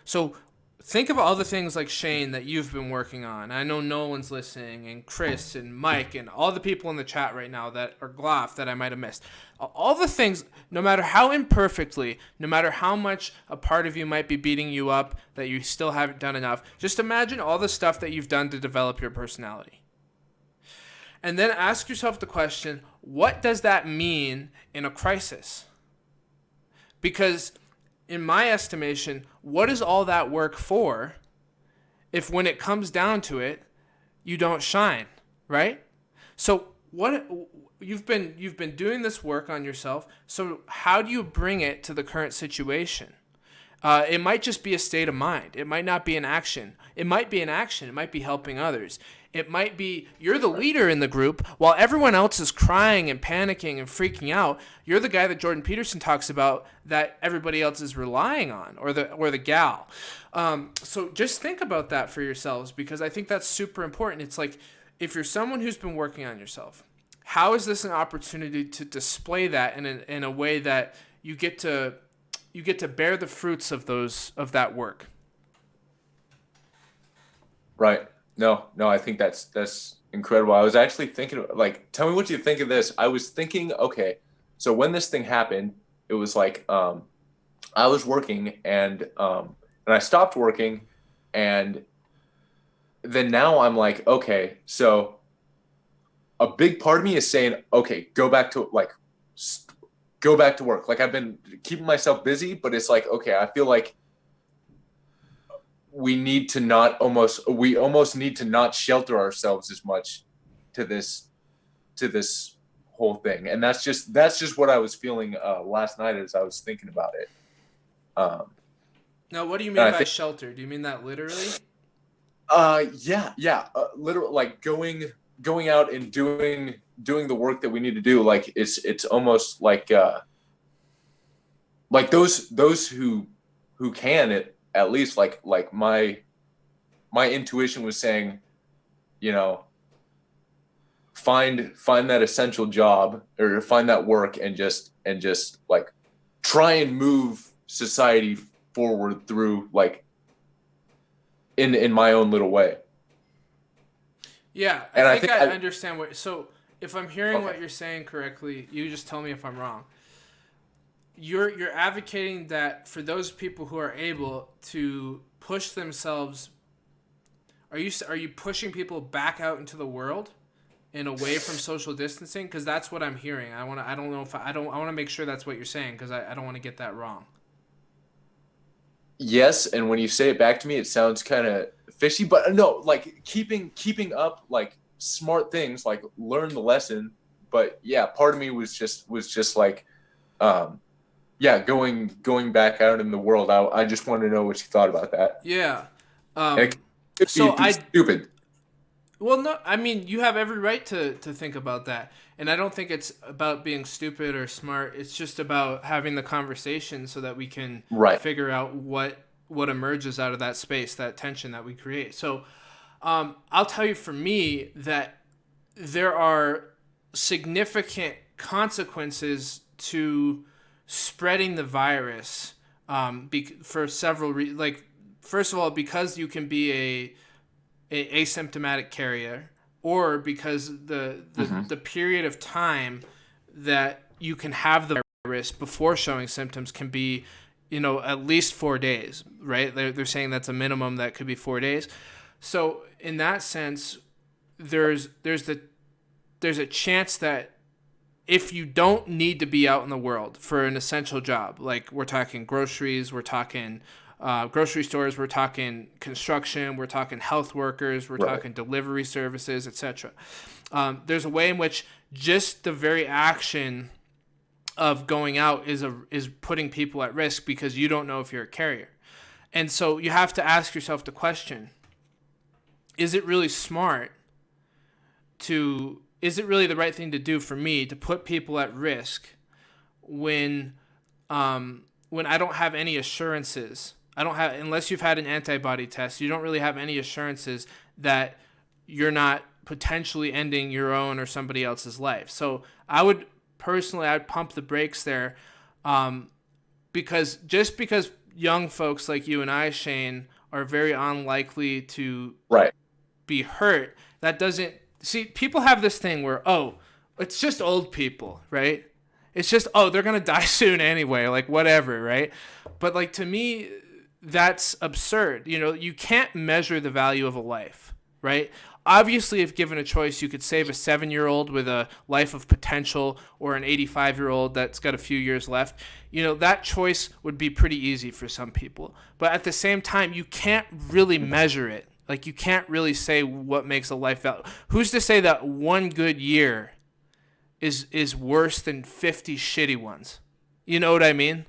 So think of all the things like Shane that you've been working on. I know Nolan's listening, and Chris and Mike and all the people in the chat right now that are Gloff that I might have missed. All the things, no matter how imperfectly, no matter how much a part of you might be beating you up that you still haven't done enough, just imagine all the stuff that you've done to develop your personality. And then ask yourself the question, what does that mean in a crisis? Because in my estimation, what is all that work for if when it comes down to it, you don't shine, right? So what you've been doing this work on yourself, so how do you bring it to the current situation? It might just be a state of mind. It might not be an action. It might be an action. It might be helping others. It might be you're the leader in the group while everyone else is crying and panicking and freaking out. You're the guy that Jordan Peterson talks about that everybody else is relying on, or the gal. So just think about that for yourselves, because I think that's super important. It's like, if you're someone who's been working on yourself, how is this an opportunity to display that in a way that you get to bear the fruits of that work? Right. No, I think that's incredible. I was actually thinking, like, tell me what you think of this. I was thinking, okay, so when this thing happened, it was like, I was working and I stopped working, and then now I'm like, okay, so a big part of me is saying, okay, go back to work. Like, I've been keeping myself busy, but it's like, okay, I feel like we almost need to not shelter ourselves as much to this whole thing. And that's just what I was feeling last night as I was thinking about it. Now, what do you mean by shelter? Do you mean that literally? Yeah. Literally, like going out and doing the work that we need to do. Like it's almost like those who can, at least like my intuition was saying, find that essential job or find that work and just like try and move society forward through like in my own little way. Yeah, I think I understand what. So if I'm hearing what you're saying correctly, you just tell me if I'm wrong. You're advocating that for those people who are able to push themselves, are you pushing people back out into the world and away from social distancing? Because that's what I'm hearing. I want to make sure that's what you're saying, because I don't want to get that wrong. Yes, and when you say it back to me, it sounds kind of fishy, but no, like keeping up like smart things, like learn the lesson. But yeah, part of me was just like, yeah, going back out in the world. I just want to know what you thought about that. Yeah. So stupid. Well, no, I mean, you have every right to think about that. And I don't think it's about being stupid or smart. It's just about having the conversation so that we can figure out what emerges out of that space, that tension that we create. So I'll tell you, for me, that there are significant consequences to spreading the virus for several reasons. Like, first of all, because you can be a asymptomatic carrier, or because the period of time that you can have the virus before showing symptoms can be, at least 4 days, right? They're saying that's a minimum that could be 4 days. So in that sense, there's a chance that if you don't need to be out in the world for an essential job, like we're talking groceries, we're talking grocery stores, we're talking construction, we're talking health workers, we're talking delivery services, etc. There's a way in which just the very action of going out is putting people at risk, because you don't know if you're a carrier. And so you have to ask yourself the question, is it really the right thing to do for me to put people at risk when I don't have any assurances? Unless you've had an antibody test, you don't really have any assurances that you're not potentially ending your own or somebody else's life. So I'd pump the brakes there, because young folks like you and I, Shane, are very unlikely to be hurt, that doesn't... See, people have this thing where, it's just old people, right? It's just, they're going to die soon anyway, like whatever, right? But like, to me, that's absurd. You can't measure the value of a life, right? Obviously, if given a choice, you could save a 7-year-old with a life of potential, or an 85-year-old that's got a few years left. That choice would be pretty easy for some people. But at the same time, you can't really measure it. Like, you can't really say what makes a life value. Who's to say that one good year is worse than 50 shitty ones? You know what I mean?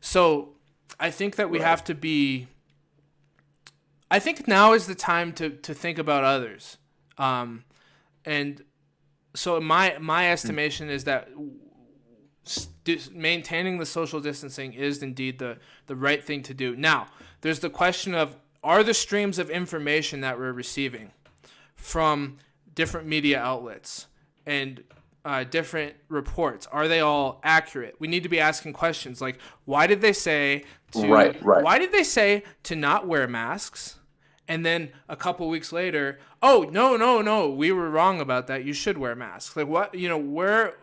So I think that we have to be... I think now is the time to think about others. And so my estimation is that maintaining the social distancing is indeed the right thing to do. Now, there's the question of, are the streams of information that we're receiving from different media outlets and different reports, are they all accurate? We need to be asking questions like, why did they say to not wear masks? And then a couple weeks later, no, we were wrong about that. You should wear masks. Like, what, where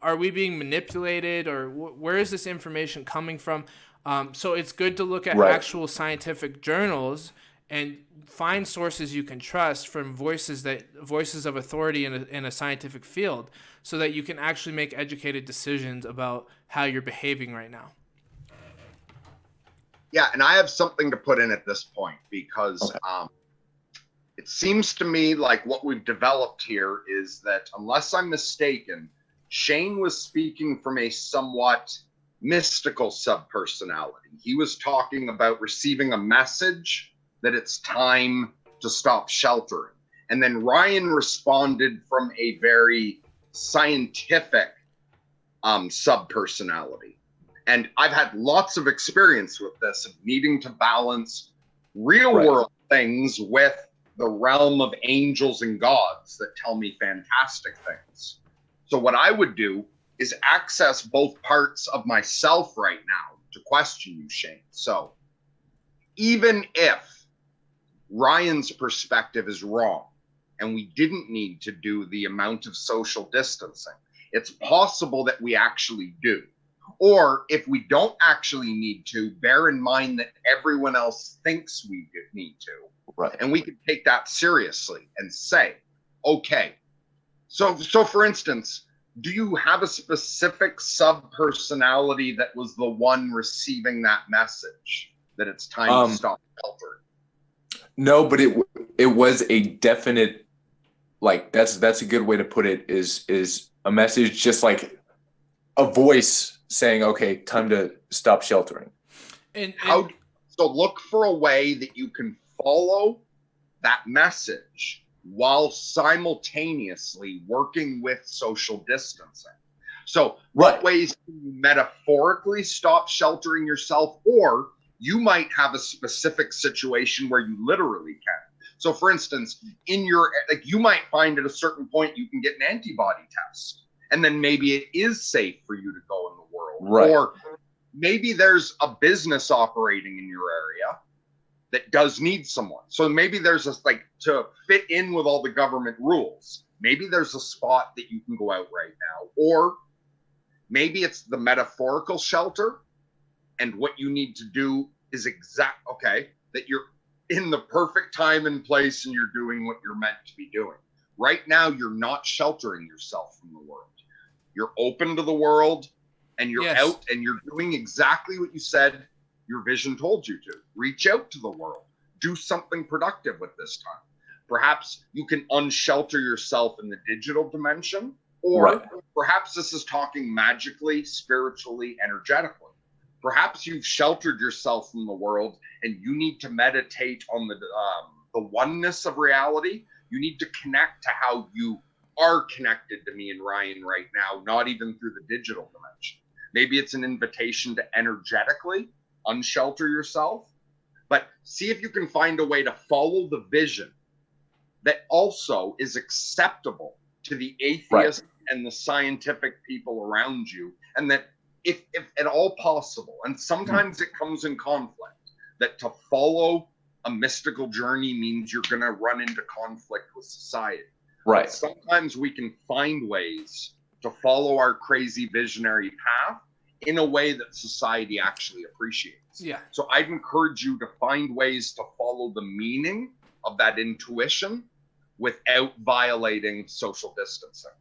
are we being manipulated, or where is this information coming from? So it's good to look at actual scientific journals and find sources you can trust from voices of authority in a scientific field, so that you can actually make educated decisions about how you're behaving right now. Yeah, and I have something to put in at this point, because it seems to me like what we've developed here is that, unless I'm mistaken, Shane was speaking from a somewhat mystical subpersonality. He was talking about receiving a message that it's time to stop sheltering. And then Ryan responded from a very scientific subpersonality. And I've had lots of experience with this, of needing to balance real world things with the realm of angels and gods that tell me fantastic things. So what I would do is access both parts of myself right now to question you, Shane. So even if Ryan's perspective is wrong and we didn't need to do the amount of social distancing, it's possible that we actually do. Or if we don't actually need to, bear in mind that everyone else thinks we need to. Right. And we can take that seriously and say, okay. So for instance, do you have a specific sub-personality that was the one receiving that message that it's time to stop sheltering? No, but it was a definite, like, that's a good way to put it, is a message, just like a voice saying, okay, time to stop sheltering. So look for a way that you can follow that message while simultaneously working with social distancing. So what ways can you metaphorically stop sheltering yourself? Or you might have a specific situation where you literally can. So for instance, you might find at a certain point you can get an antibody test, and then maybe it is safe for you to go in the world. Right. Or maybe there's a business operating in your area that does need someone. So maybe there's to fit in with all the government rules, maybe there's a spot that you can go out right now. Or maybe it's the metaphorical shelter, and what you need to do is that you're in the perfect time and place and you're doing what you're meant to be doing. Right now, you're not sheltering yourself from the world. You're open to the world, and you're out, and you're doing exactly what you said your vision told you to. Reach out to the world. Do something productive with this time. Perhaps you can unshelter yourself in the digital dimension, or perhaps this is talking magically, spiritually, energetically. Perhaps you've sheltered yourself from the world and you need to meditate on the oneness of reality. You need to connect to how you are connected to me and Ryan right now, not even through the digital dimension. Maybe it's an invitation to energetically unshelter yourself, but see if you can find a way to follow the vision that also is acceptable to the atheists and the scientific people around you, and that if at all possible, and sometimes it comes in conflict, that to follow a mystical journey means you're going to run into conflict with society. Right. But sometimes we can find ways to follow our crazy visionary path in a way that society actually appreciates. Yeah. So I'd encourage you to find ways to follow the meaning of that intuition without violating social distancing.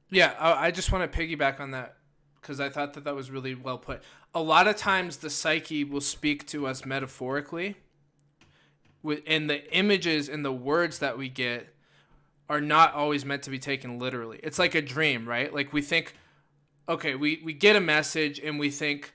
Yeah, I just want to piggyback on that because I thought that was really well put. A lot of times the psyche will speak to us metaphorically, and the images and the words that we get are not always meant to be taken literally. It's like a dream, right? Like we think, okay, we get a message and we think,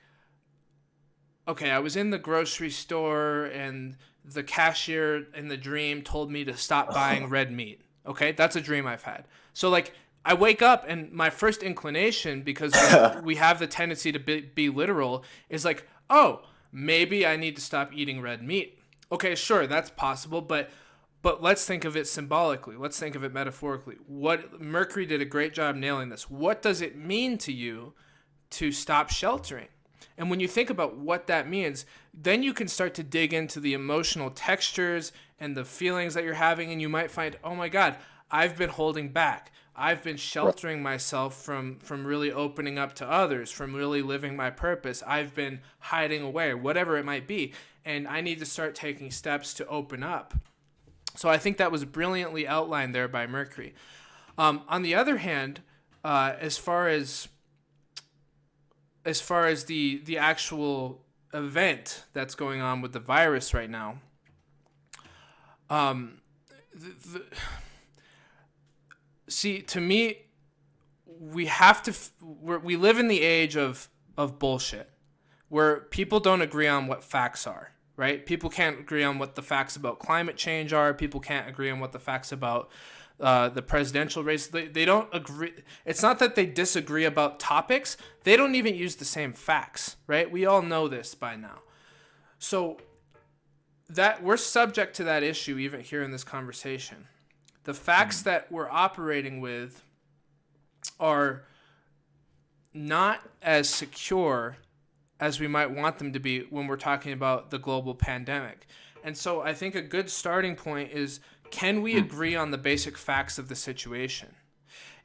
okay, I was in the grocery store and the cashier in the dream told me to stop buying red meat. Okay, that's a dream I've had. So like I wake up and my first inclination, because we have the tendency to be literal, is like, oh, maybe I need to stop eating red meat. Okay, sure, that's possible, but let's think of it symbolically. Let's think of it metaphorically. Mercury did a great job nailing this. What does it mean to you to stop sheltering? And when you think about what that means, then you can start to dig into the emotional textures and the feelings that you're having, and you might find, oh my God, I've been holding back. I've been sheltering myself from really opening up to others, from really living my purpose. I've been hiding away, whatever it might be. And I need to start taking steps to open up. So I think that was brilliantly outlined there by Mercury. On the other hand, as far as the actual event that's going on with the virus right now, see, to me, we have to. We live in the age of bullshit, where people don't agree on what facts are. Right? People can't agree on what the facts about climate change are. People can't agree on what the facts about the presidential race. They don't agree. It's not that they disagree about topics. They don't even use the same facts. Right? We all know this by now. So that we're subject to that issue even here in this conversation. The facts that we're operating with are not as secure as we might want them to be when we're talking about the global pandemic. And so I think a good starting point is, can we agree on the basic facts of the situation?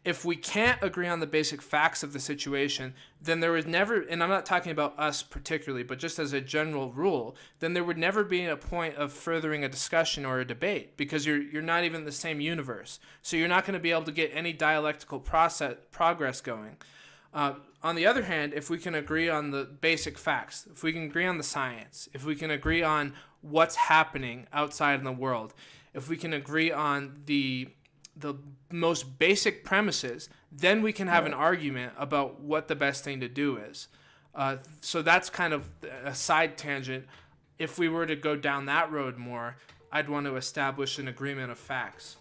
If we can't agree on the basic facts of the situation, then there would never, and I'm not talking about us particularly, but just as a general rule, then there would never be a point of furthering a discussion or a debate, because you're not even in the same universe. So you're not going to be able to get any dialectical progress going. On the other hand, if we can agree on the basic facts, if we can agree on the science, if we can agree on what's happening outside in the world, if we can agree on the most basic premises, then we can have an argument about what the best thing to do is. So that's kind of a side tangent. If we were to go down that road more, I'd want to establish an agreement of facts.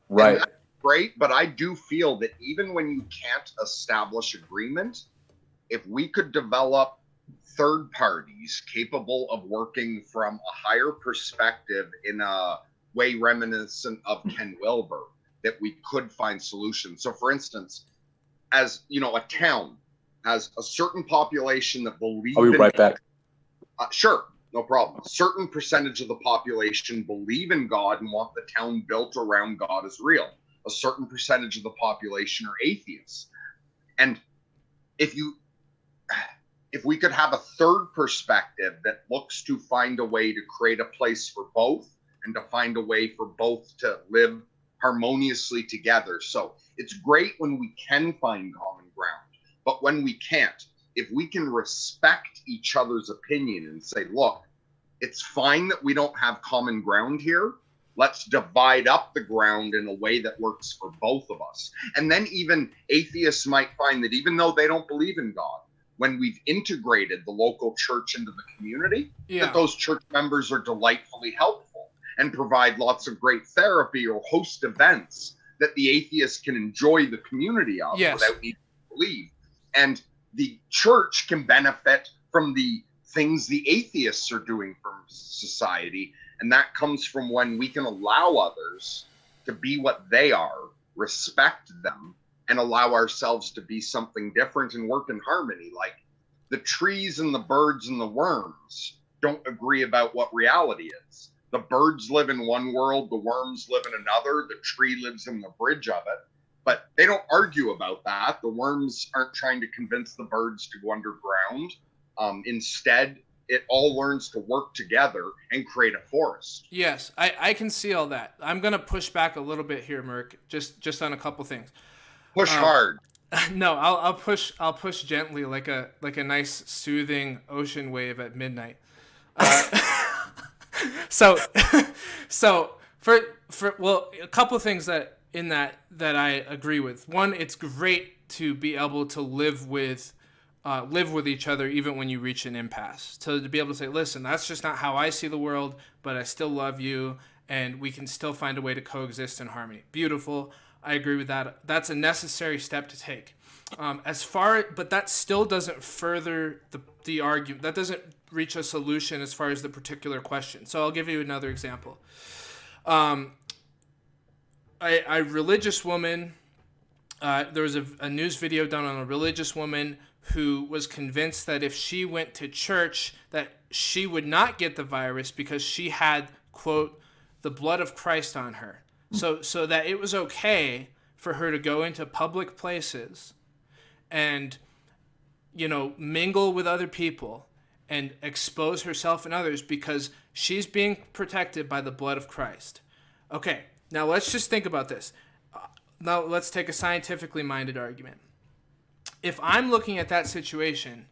Right. Great, but I do feel that even when you can't establish agreement, if we could develop third parties capable of working from a higher perspective in a way reminiscent of Ken Wilber, that we could find solutions. So for instance, as you know, a town has a certain population that believe I'll be right back. Sure, no problem. A certain percentage of the population believe in God and want the town built around God as real. A certain percentage of the population are atheists. And if we could have a third perspective that looks to find a way to create a place for both and to find a way for both to live harmoniously together. So it's great when we can find common ground, but when we can't, if we can respect each other's opinion and say, look, it's fine that we don't have common ground here. Let's divide up the ground in a way that works for both of us. And then even atheists might find that even though they don't believe in God, when we've integrated the local church into the community, that those church members are delightfully helpful and provide lots of great therapy or host events that the atheists can enjoy the community of without needing to believe. And the church can benefit from the things the atheists are doing for society. And that comes from when we can allow others to be what they are, respect them, and allow ourselves to be something different and work in harmony. Like the trees and the birds and the worms don't agree about what reality is. The birds live in one world, the worms live in another, the tree lives in the bridge of it. But they don't argue about that. The worms aren't trying to convince the birds to go underground. Instead, it all learns to work together and create a forest. Yes, I can see all that. I'm going to push back a little bit here, Merc, just on a couple things. Push hard. No, I'll push gently, like a nice soothing ocean wave at midnight. So for a couple of things that I agree with. One, it's great to be able to live with each other even when you reach an impasse. So to be able to say, listen, that's just not how I see the world, but I still love you, and we can still find a way to coexist in harmony. Beautiful. I agree with that. That's a necessary step to take. But that still doesn't further the argument. That doesn't reach a solution as far as the particular question. So I'll give you another example. A religious woman, there was a news video done on a religious woman who was convinced that if she went to church that she would not get the virus because she had, quote, the blood of Christ on her. So that it was okay for her to go into public places and, mingle with other people and expose herself and others because she's being protected by the blood of Christ. Okay, now let's just think about this. Now let's take a scientifically minded argument. If I'm looking at that situation,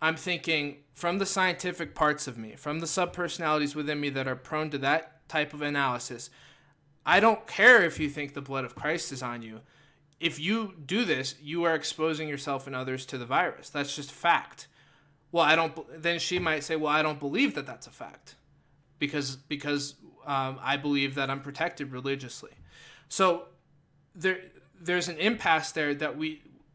I'm thinking from the scientific parts of me, from the subpersonalities within me that are prone to that type of analysis, I don't care if you think the blood of Christ is on you. If you do this, you are exposing yourself and others to the virus. That's just fact. Well, then she might say, well, I don't believe that that's a fact because I believe that I'm protected religiously. So there's an impasse there that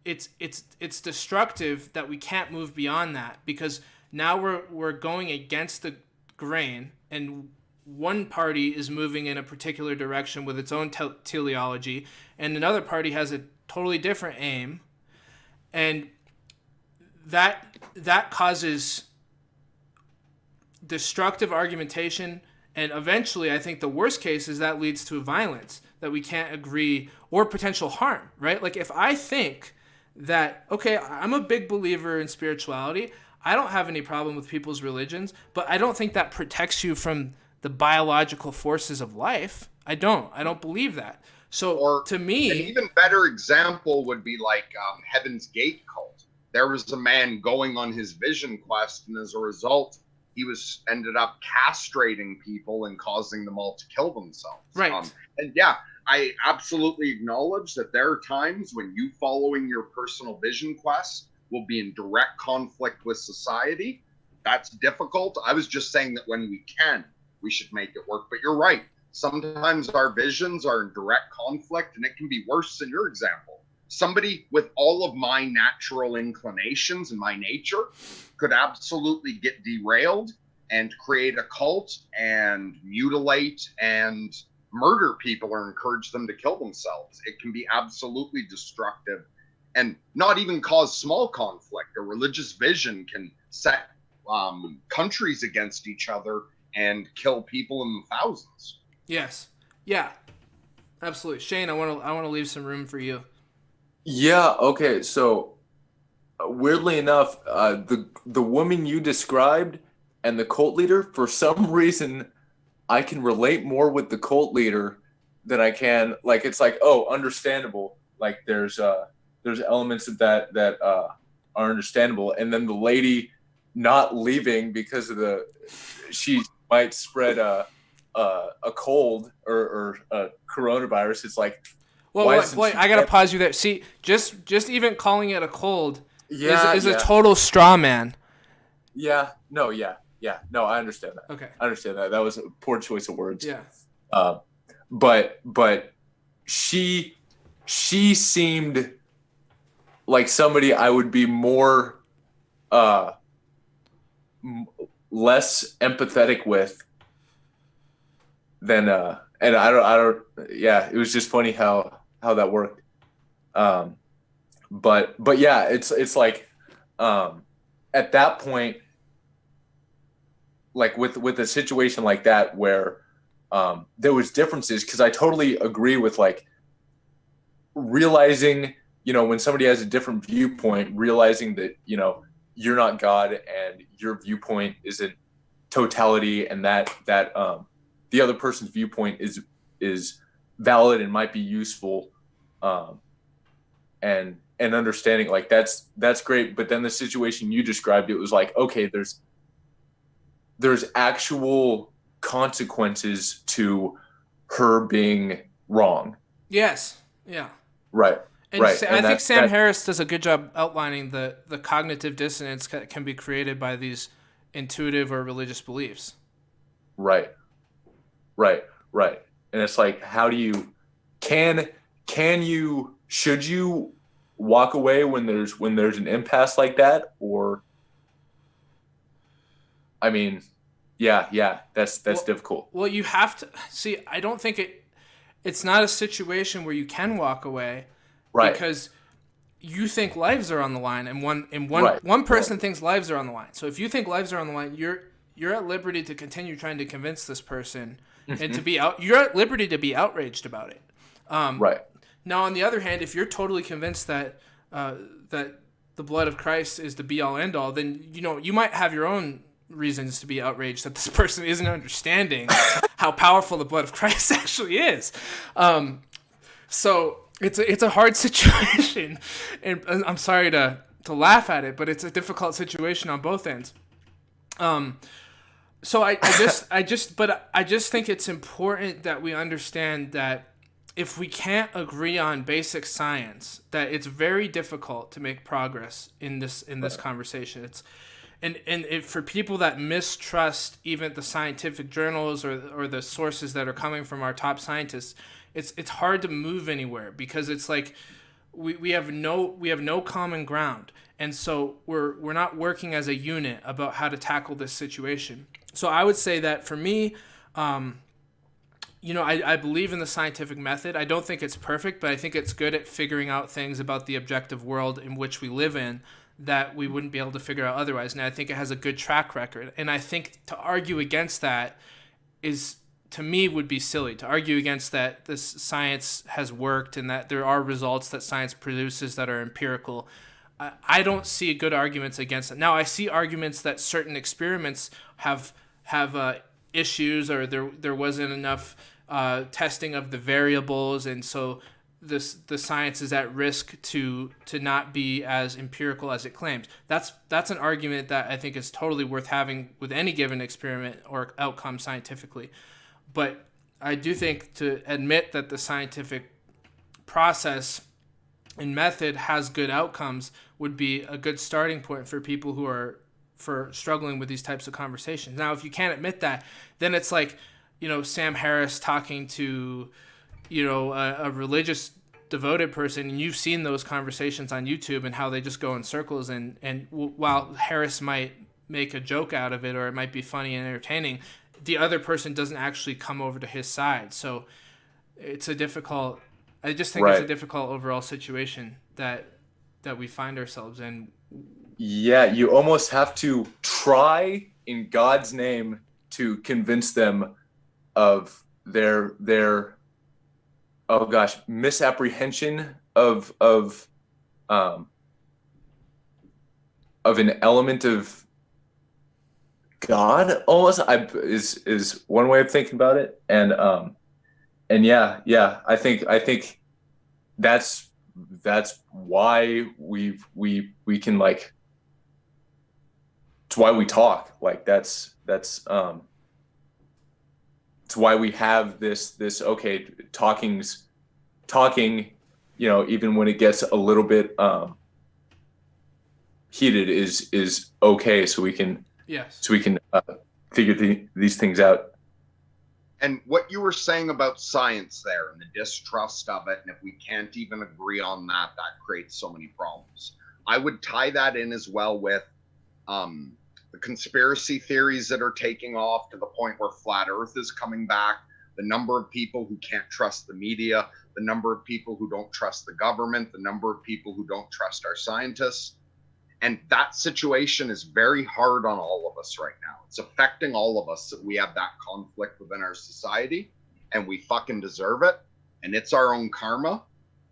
it's destructive that we can't move beyond that because now we're going against the grain and one party is moving in a particular direction with its own teleology, and another party has a totally different aim, and that causes destructive argumentation, and eventually I think the worst case is that leads to violence, that we can't agree, or potential harm, right? Like if I think that, okay, I'm a big believer in spirituality, I don't have any problem with people's religions, but I don't think that protects you from the biological forces of life. I don't believe that. So Or to me, an even better example would be like Heaven's Gate cult. There was a man going on his vision quest, and as a result, he ended up castrating people and causing them all to kill themselves. Right. And yeah, I absolutely acknowledge that there are times when you following your personal vision quest will be in direct conflict with society. That's difficult. I was just saying that when we can, we should make it work. But you're right. Sometimes our visions are in direct conflict, and it can be worse than your example. Somebody with all of my natural inclinations and my nature could absolutely get derailed and create a cult and mutilate and murder people or encourage them to kill themselves. It can be absolutely destructive and not even cause small conflict. A religious vision can set countries against each other and kill people in the thousands. yes, yeah, absolutely. Shane, I want to leave some room for you. Yeah. Okay. So weirdly enough, the woman you described and the cult leader, for some reason, I can relate more with the cult leader than I can. Like it's like, oh, understandable. Like there's elements of that are understandable, and then the lady not leaving because of she might spread a cold or a coronavirus. It's like, Well, wait, I gotta pause you there. See, just even calling it a cold is a total straw man. Yeah. No. Yeah. No, I understand that. Okay. I understand that. That was a poor choice of words. Yeah. But she seemed like somebody I would be more less empathetic with than and I don't yeah, it was just funny how that worked. But yeah, it's like at that point, like with a situation like that where there was differences, because I totally agree with like realizing, when somebody has a different viewpoint, realizing that, you're not God and your viewpoint isn't totality, and that the other person's viewpoint is valid and might be useful, and understanding, like that's great. But then the situation you described, it was like, okay, there's actual consequences to her being wrong. Yes. Yeah. Right. And right. I think Sam Harris does a good job outlining the cognitive dissonance that can be created by these intuitive or religious beliefs. Right. And it's like, how do you, should you walk away when there's an impasse like that? Or, I mean, yeah, that's difficult. Well, you have to see, I don't think it's not a situation where you can walk away, right? Because you think lives are on the line, and one person thinks lives are on the line. So if you think lives are on the line, you're at liberty to continue trying to convince this person, and you're at liberty to be outraged about it. Right. Now, on the other hand, if you're totally convinced that that the blood of Christ is the be all end all, then you might have your own reasons to be outraged that this person isn't understanding how powerful the blood of Christ actually is. So it's a hard situation, and I'm sorry to laugh at it, but it's a difficult situation on both ends. So I just think it's important that we understand that if we can't agree on basic science, that it's very difficult to make progress in this conversation. For people that mistrust even the scientific journals or the sources that are coming from our top scientists, it's hard to move anywhere, because it's like we have no common ground, and so we're not working as a unit about how to tackle this situation. So I would say that for me, I believe in the scientific method. I don't think it's perfect, but I think it's good at figuring out things about the objective world in which we live in that we wouldn't be able to figure out otherwise. And I think it has a good track record. And I think to argue against that is, to me, would be silly. To argue against that this science has worked and that there are results that science produces that are empirical. I don't see good arguments against it. Now, I see arguments that certain experiments have issues, or there wasn't enough testing of the variables, and so the science is at risk to not be as empirical as it claims. That's an argument that I think is totally worth having with any given experiment or outcome scientifically. But I do think to admit that the scientific process and method has good outcomes would be a good starting point for people who are struggling with these types of conversations. Now, if you can't admit that, then it's like, Sam Harris talking to, a religious devoted person, and you've seen those conversations on YouTube and how they just go in circles. And while Harris might make a joke out of it, or it might be funny and entertaining, the other person doesn't actually come over to his side. So it's a difficult, I just think it's a difficult overall situation that we find ourselves in. Yeah, you almost have to try in God's name to convince them of their misapprehension of an element of God, almost, is one way of thinking about it. And yeah, I think that's why we can, like, it's why we talk. Like, that's it's why we have this okay, talking, even when it gets a little bit heated is okay, so we can figure these things out. And what you were saying about science there and the distrust of it, and if we can't even agree on that creates so many problems. I would tie that in as well with the conspiracy theories that are taking off to the point where flat Earth is coming back, the number of people who can't trust the media, the number of people who don't trust the government, the number of people who don't trust our scientists. And that situation is very hard on all of us right now. It's affecting all of us that we have that conflict within our society, and we fucking deserve it. And it's our own karma.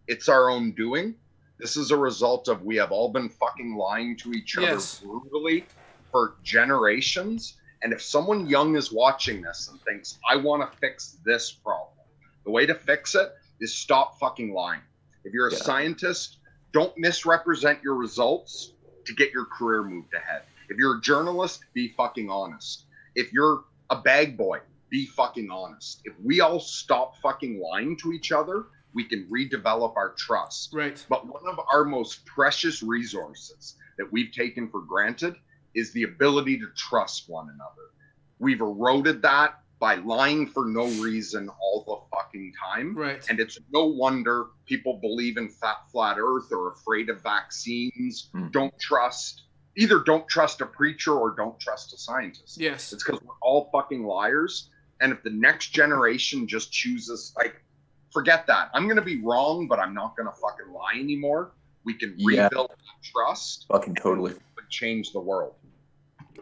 It's our own doing. This is a result of we have all been fucking lying to each other brutally for generations. And if someone young is watching this and thinks, I want to fix this problem, the way to fix it is stop fucking lying. If you're a scientist, don't misrepresent your results to get your career moved ahead. If you're a journalist, be fucking honest. If you're a bag boy, be fucking honest. If we all stop fucking lying to each other, we can redevelop our trust. Right. But one of our most precious resources that we've taken for granted is the ability to trust one another. We've eroded that by lying for no reason all the fucking time. Right. And it's no wonder people believe in flat Earth or afraid of vaccines, don't trust a preacher or don't trust a scientist. Yes. It's because we're all fucking liars. And if the next generation just chooses, like, forget that. I'm going to be wrong, but I'm not going to fucking lie anymore. We can rebuild that trust. Fucking totally. And change the world.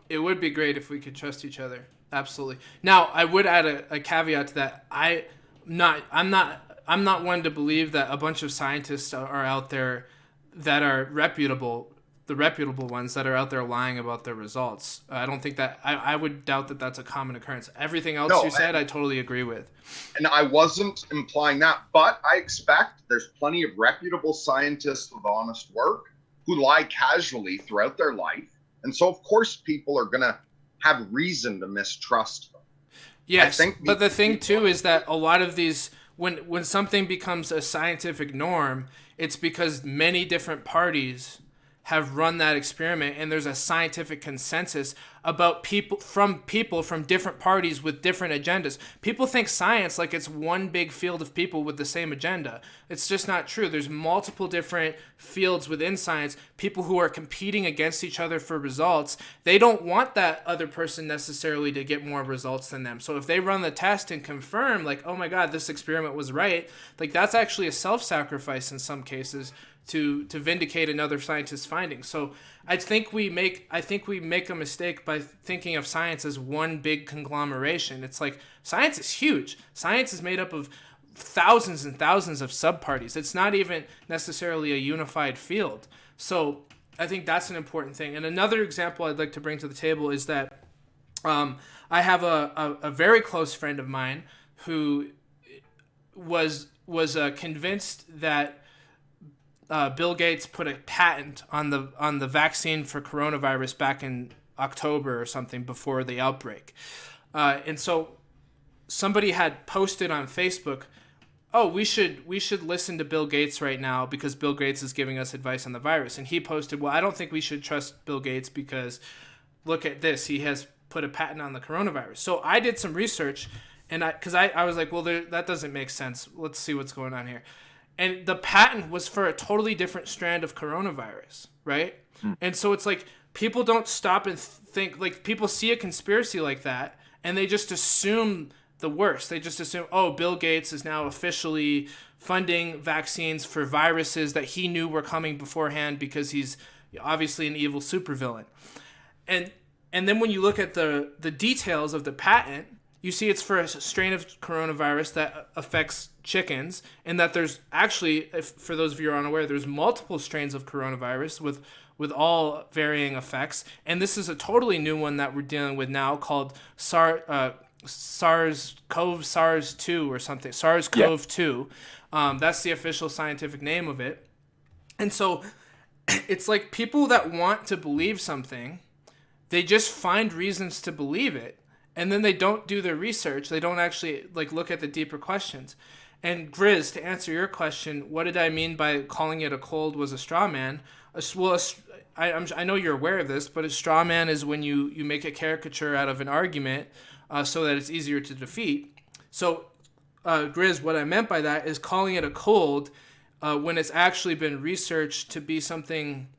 It would be great if we could trust each other. Absolutely. Now, I would add a caveat to that. I'm not one to believe that a bunch of scientists are out there that are reputable, the reputable ones that are out there lying about their results. I don't think that, I would doubt that that's a common occurrence. Everything else you said, I totally agree with. And I wasn't implying that, but I expect there's plenty of reputable scientists with honest work who lie casually throughout their life. And so, of course, people are going to have reason to mistrust them. Yes, but the thing, too, is that a lot of these, when something becomes a scientific norm, it's because many different parties have run that experiment, and there's a scientific consensus about people from different parties with different agendas. People think science like it's one big field of people with the same agenda. It's just not true. There's multiple different fields within science, people who are competing against each other for results. They don't want that other person necessarily to get more results than them. So if they run the test and confirm, like, oh my God, this experiment was right, like that's actually a self-sacrifice in some cases to vindicate another scientist's findings. So I think we make a mistake by thinking of science as one big conglomeration. It's like science is huge. Science is made up of thousands and thousands of subparties. It's not even necessarily a unified field. So I think that's an important thing. And another example I'd like to bring to the table is that I have a very close friend of mine who was convinced that Bill Gates put a patent on the vaccine for coronavirus back in October or something before the outbreak. And so somebody had posted on Facebook, oh, we should listen to Bill Gates right now because Bill Gates is giving us advice on the virus. And he posted, well, I don't think we should trust Bill Gates because look at this. He has put a patent on the coronavirus. So I did some research, and I was like, well, that doesn't make sense. Let's see what's going on here. And the patent was for a totally different strand of coronavirus, right? And so it's like people don't stop and think, like people see a conspiracy like that and they just assume the worst. They just assume, oh, Bill Gates is now officially funding vaccines for viruses that he knew were coming beforehand because he's obviously an evil supervillain. And then when you look at the details of the patent, you see it's for a strain of coronavirus that affects chickens, and that there's actually, for those of you who are unaware, there's multiple strains of coronavirus with all varying effects. And this is a totally new one that we're dealing with now called SARS-CoV-2 or something, SARS-CoV-2. That's the official scientific name of it. And so it's like people that want to believe something, they just find reasons to believe it. And then they don't do their research. They don't actually like look at the deeper questions. And Grizz, to answer your question, what did I mean by calling it a cold was a straw man? I know you're aware of this, but a straw man is when you make a caricature out of an argument so that it's easier to defeat. So, Grizz, what I meant by that is calling it a cold when it's actually been researched to be something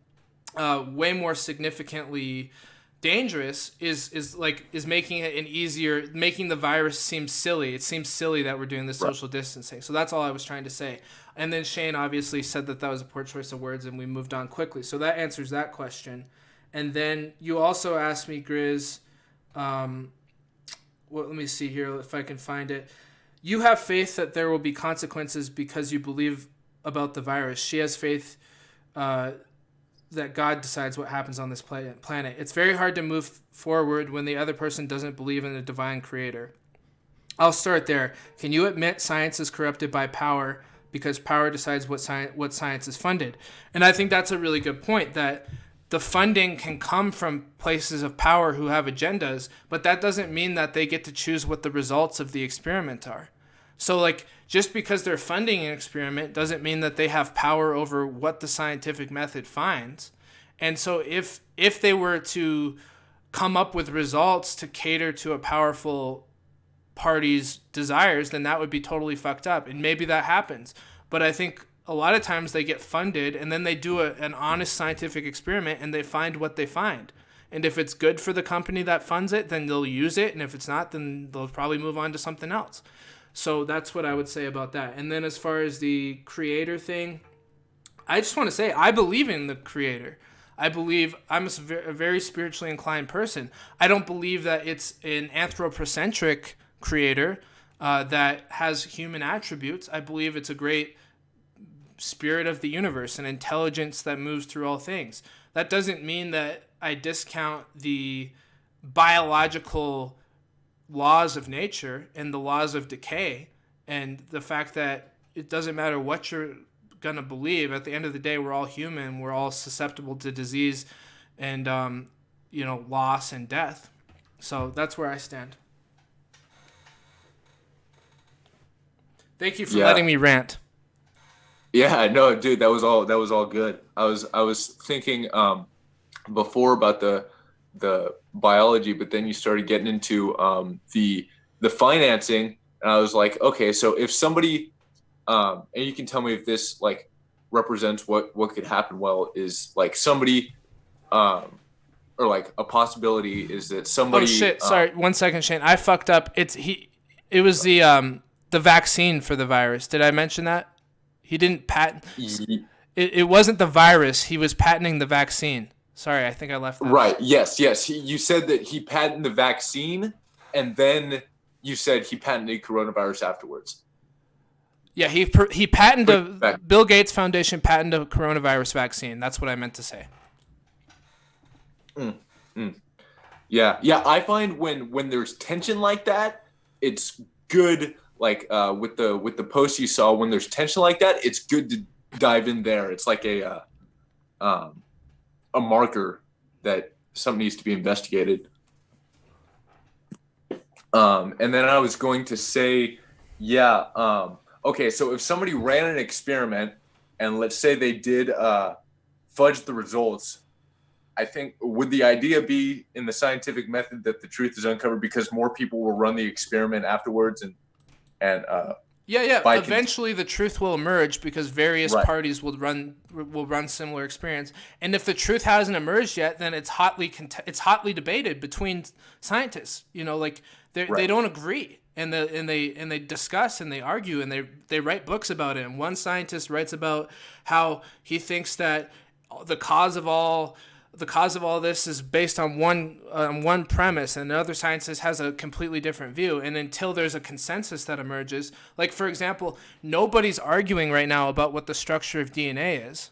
way more significantly dangerous is making it making the virus seem silly. It seems silly that we're doing this social distancing. So that's all I was trying to say. And then Shane obviously said that was a poor choice of words, and we moved on quickly. So that answers that question. And then you also asked me, Grizz, let me see here if I can find it. You have faith that there will be consequences because you believe about the virus. She has faith that God decides what happens on this planet. It's very hard to move forward when the other person doesn't believe in a divine creator. I'll start there. Can you admit science is corrupted by power because power decides what science is funded? And I think that's a really good point, that the funding can come from places of power who have agendas, but that doesn't mean that they get to choose what the results of the experiment are. So like, just because they're funding an experiment doesn't mean that they have power over what the scientific method finds. And so if they were to come up with results to cater to a powerful party's desires, then that would be totally fucked up. And maybe that happens. But I think a lot of times they get funded and then they do an honest scientific experiment and they find what they find. And if it's good for the company that funds it, then they'll use it. And if it's not, then they'll probably move on to something else. So that's what I would say about that. And then as far as the creator thing, I just want to say I believe in the creator. I believe I'm a very spiritually inclined person. I don't believe that it's an anthropocentric creator that has human attributes. I believe it's a great spirit of the universe, an intelligence that moves through all things. That doesn't mean that I discount the biological laws of nature and the laws of decay and the fact that it doesn't matter what you're going to believe. At the end of the day, we're all human. We're all susceptible to disease and, loss and death. So that's where I stand. Thank you for letting me rant. Yeah, no, dude, that was all good. I was thinking before about the biology, but then you started getting into the financing, and I was like, okay, so if somebody and you can tell me if this like represents what could happen. Well, is like somebody or like a possibility is that Oh somebody shit! Sorry, 1 second, Shane. I fucked up. It was the vaccine for the virus. Did I mention that? He didn't patent. It wasn't the virus. He was patenting the vaccine. Sorry, I think I left that right? out. Yes. You said that he patented the vaccine, and then you said he patented coronavirus afterwards. Yeah, he patented Quick fact. Bill Gates Foundation patented a coronavirus vaccine. That's what I meant to say. Mm, mm. Yeah. I find when there's tension like that, it's good. Like with the post you saw, when there's tension like that, it's good to dive in there. It's like um, a marker that something needs to be investigated. And then I was going to say, yeah. Okay, so if somebody ran an experiment and let's say they did fudge the results, I think would the idea be in the scientific method that the truth is uncovered because more people will run the experiment afterwards and Yeah. by Eventually, the truth will emerge because various right. parties will run similar experiments. And if the truth hasn't emerged yet, then it's hotly debated between scientists. You know, like they Right. don't agree, and they discuss and they argue and they write books about it. And one scientist writes about how he thinks that the cause of all this is based on one premise, and another scientist has a completely different view. And until there's a consensus that emerges, like for example, nobody's arguing right now about what the structure of DNA is.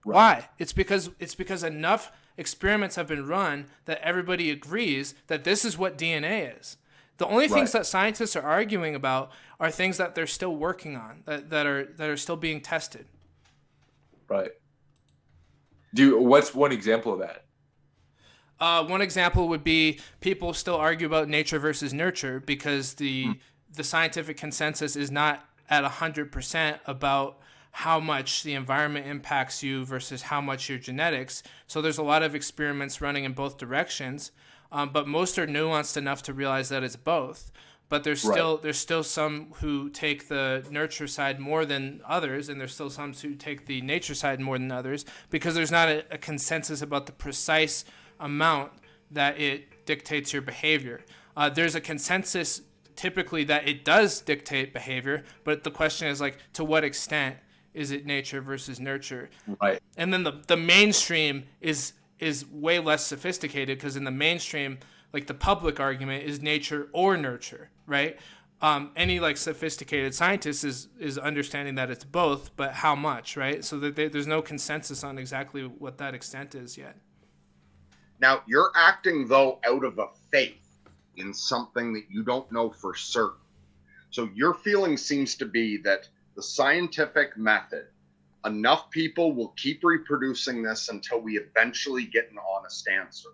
Right. Why? It's because enough experiments have been run that everybody agrees that this is what DNA is. The only things Right. that scientists are arguing about are things that they're still working on, that are still being tested. Right. What's one example of that? One example would be people still argue about nature versus nurture because the scientific consensus is not at 100% about how much the environment impacts you versus how much your genetics. So there's a lot of experiments running in both directions, but most are nuanced enough to realize that it's both. But there's still some who take the nurture side more than others, and there's still some who take the nature side more than others because there's not a consensus about the precise amount that it dictates your behavior. There's a consensus typically that it does dictate behavior, but the question is like, to what extent is it nature versus nurture? Right. And then the mainstream is way less sophisticated because in the mainstream, like the public argument is nature or nurture, right? Any like sophisticated scientist is understanding that it's both, but how much, right? So that there's no consensus on exactly what that extent is yet. Now, you're acting, though, out of a faith in something that you don't know for certain. So your feeling seems to be that the scientific method, enough people will keep reproducing this until we eventually get an honest answer.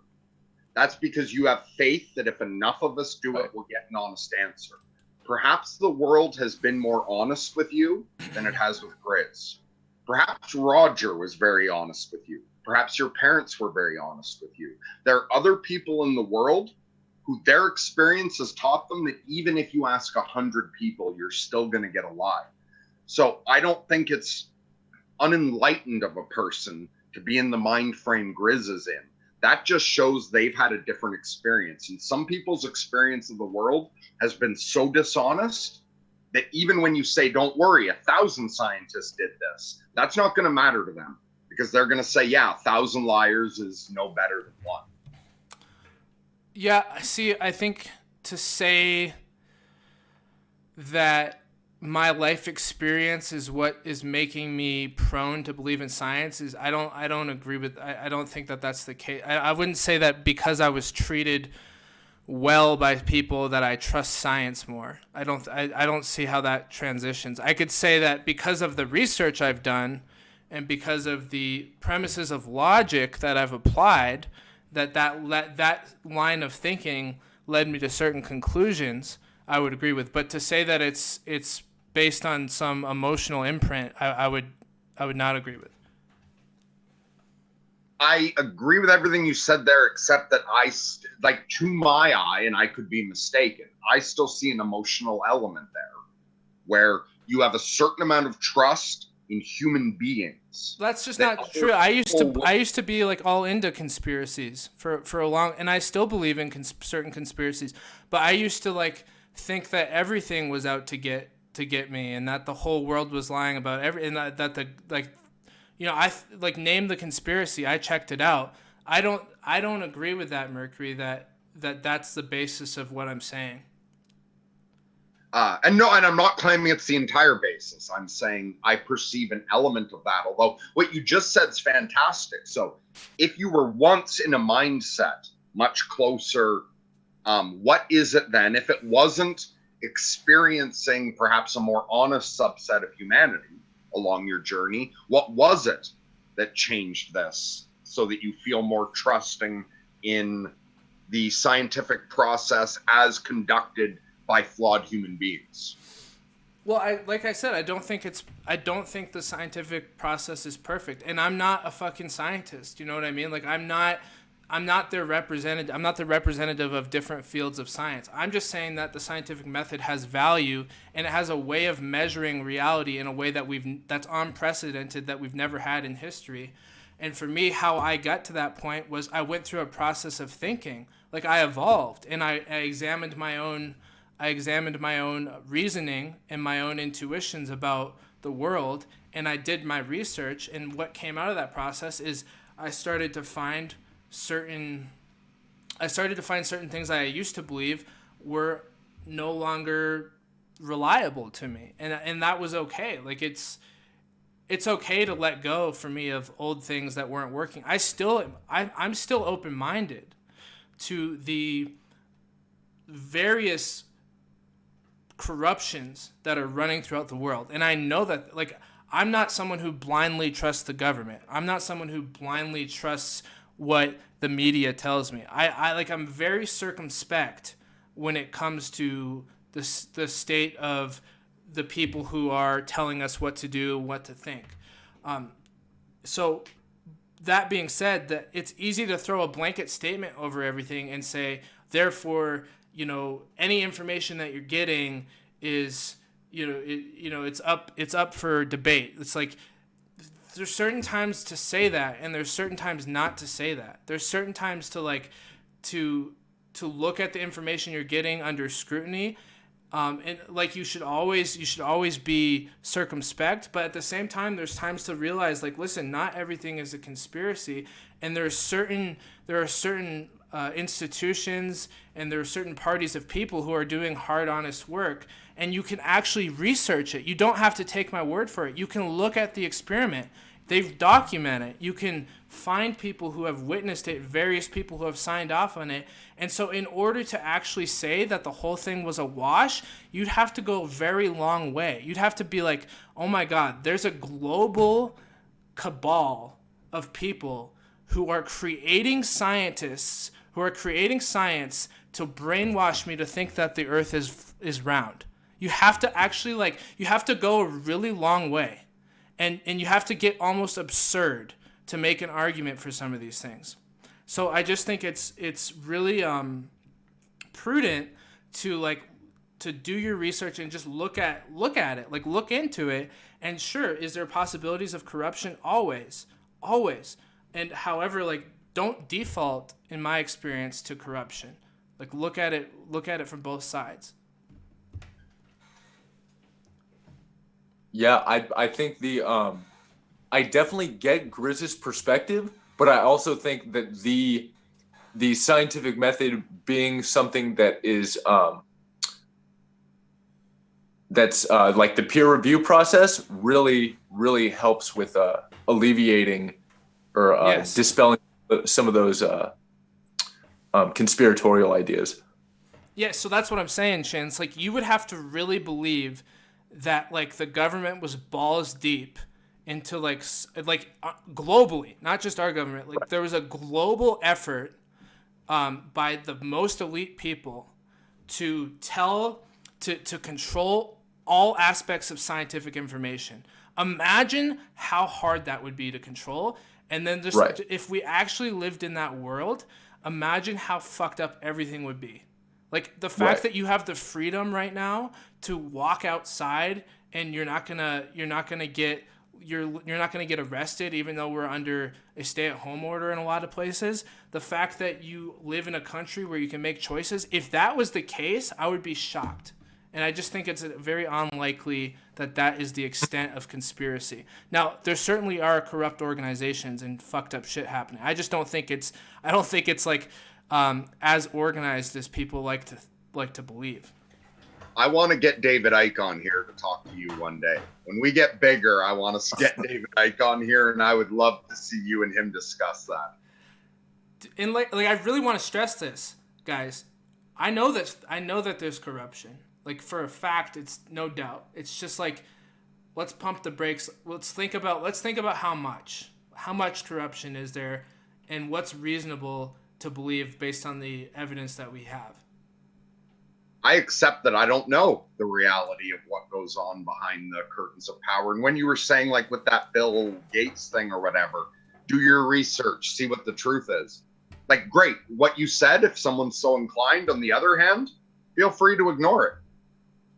That's because you have faith that if enough of us do it, we'll get an honest answer. Perhaps the world has been more honest with you than it has with Grizz. Perhaps Roger was very honest with you. Perhaps your parents were very honest with you. There are other people in the world who their experience has taught them that even if you ask 100 people, you're still going to get a lie. So I don't think it's unenlightened of a person to be in the mind frame Grizz is in. That just shows they've had a different experience. And some people's experience of the world has been so dishonest that even when you say, don't worry, 1,000 scientists did this, that's not going to matter to them because they're going to say, yeah, 1,000 liars is no better than one. Yeah, see, I think to say that my life experience is what is making me prone to believe in science is I don't agree with. I don't think that that's the case. I wouldn't say that because I was treated well by people that I trust science more. I don't see how that transitions. I could say that because of the research I've done and because of the premises of logic that I've applied, that line of thinking led me to certain conclusions. I would agree with, but to say that it's based on some emotional imprint, I would not agree with. I agree with everything you said there, except that like to my eye, and I could be mistaken, I still see an emotional element there where you have a certain amount of trust in human beings. That's just not true. I used to be like all into conspiracies for a long, and I still believe in certain conspiracies, but I used to like think that everything was out to get me, and that the whole world was lying about and that the like, you know, name the conspiracy. I checked it out. I don't agree with that, Mercury. That's the basis of what I'm saying. And I'm not claiming it's the entire basis. I'm saying I perceive an element of that. Although what you just said is fantastic. So if you were once in a mindset much closer, what is it then? If it wasn't experiencing perhaps a more honest subset of humanity along your journey, what was it that changed this so that you feel more trusting in the scientific process as conducted by flawed human beings? Well, like I said, I don't think the scientific process is perfect, and I'm not a fucking scientist. You know what I mean? Like I'm not their representative. I'm not the representative of different fields of science. I'm just saying that the scientific method has value, and it has a way of measuring reality in a way that's unprecedented, that we've never had in history. And for me, how I got to that point was I went through a process of thinking. Like I evolved, and I examined my own reasoning and my own intuitions about the world, and I did my research, and what came out of that process is I started to find certain things I used to believe were no longer reliable to me, and that was okay. Like it's okay to let go for me of old things that weren't working. I'm still open-minded to the various corruptions that are running throughout the world. And I know that, like, I'm not someone who blindly trusts the government. I'm not someone who blindly trusts what the media tells me. I'm very circumspect when it comes to the state of the people who are telling us what to do, what to think. So that being said, that it's easy to throw a blanket statement over everything and say, therefore, you know, any information that you're getting is, it's up for debate. It's like there's certain times to say that, and there's certain times not to say that. There's certain times to look at the information you're getting under scrutiny, and like you should always be circumspect. But at the same time, there's times to realize, like, listen, not everything is a conspiracy, and there are certain institutions, and there are certain parties of people who are doing hard, honest work, and you can actually research it. You don't have to take my word for it. You can look at the experiment. They've documented it. You can find people who have witnessed it, various people who have signed off on it. And so in order to actually say that the whole thing was a wash, you'd have to go a very long way. You'd have to be like, oh my God, there's a global cabal of people who are creating scientists, who are creating science to brainwash me to think that the earth is round. You have to actually, you have to go a really long way. And you have to get almost absurd to make an argument for some of these things. So I just think it's really prudent to do your research and just look at it, like look into it. And sure, is there possibilities of corruption? Always. And however, don't default, in my experience, to corruption. Like look at it from both sides. Yeah, I think I definitely get Grizz's perspective, but I also think that the scientific method being something that is that's like the peer review process really helps with alleviating or Yes. dispelling some of those conspiratorial ideas. Yeah, so that's what I'm saying, Shane. It's like you would have to really believe that the government was balls deep into globally, not just our government. There was a global effort by the most elite people to control all aspects of scientific information. Imagine how hard that would be to control. And then just Right. if we actually lived in that world, imagine how fucked up everything would be. Like the fact Right. that you have the freedom right now to walk outside and you're not gonna get you're not gonna get arrested, even though we're under a stay-at-home order in a lot of places. The fact that you live in a country where you can make choices, if that was the case, I would be shocked. And I just think it's very unlikely that that is the extent of conspiracy. Now, there certainly are corrupt organizations and fucked up shit happening. I just don't think it's. I don't think it's like as organized as people like to believe. I want to get David Icke on here to talk to you one day. When we get bigger, I want to get David Icke on here, and I would love to see you and him discuss that. And like I really want to stress this, guys. I know that there's corruption. Like for a fact, it's no doubt. It's just like, let's pump the brakes. Let's think about how much corruption is there, and what's reasonable to believe based on the evidence that we have. I accept that I don't know the reality of what goes on behind the curtains of power. And when you were saying like with that Bill Gates thing or whatever, do your research, see what the truth is. Like, great, what you said, if someone's so inclined. On the other hand, feel free to ignore it.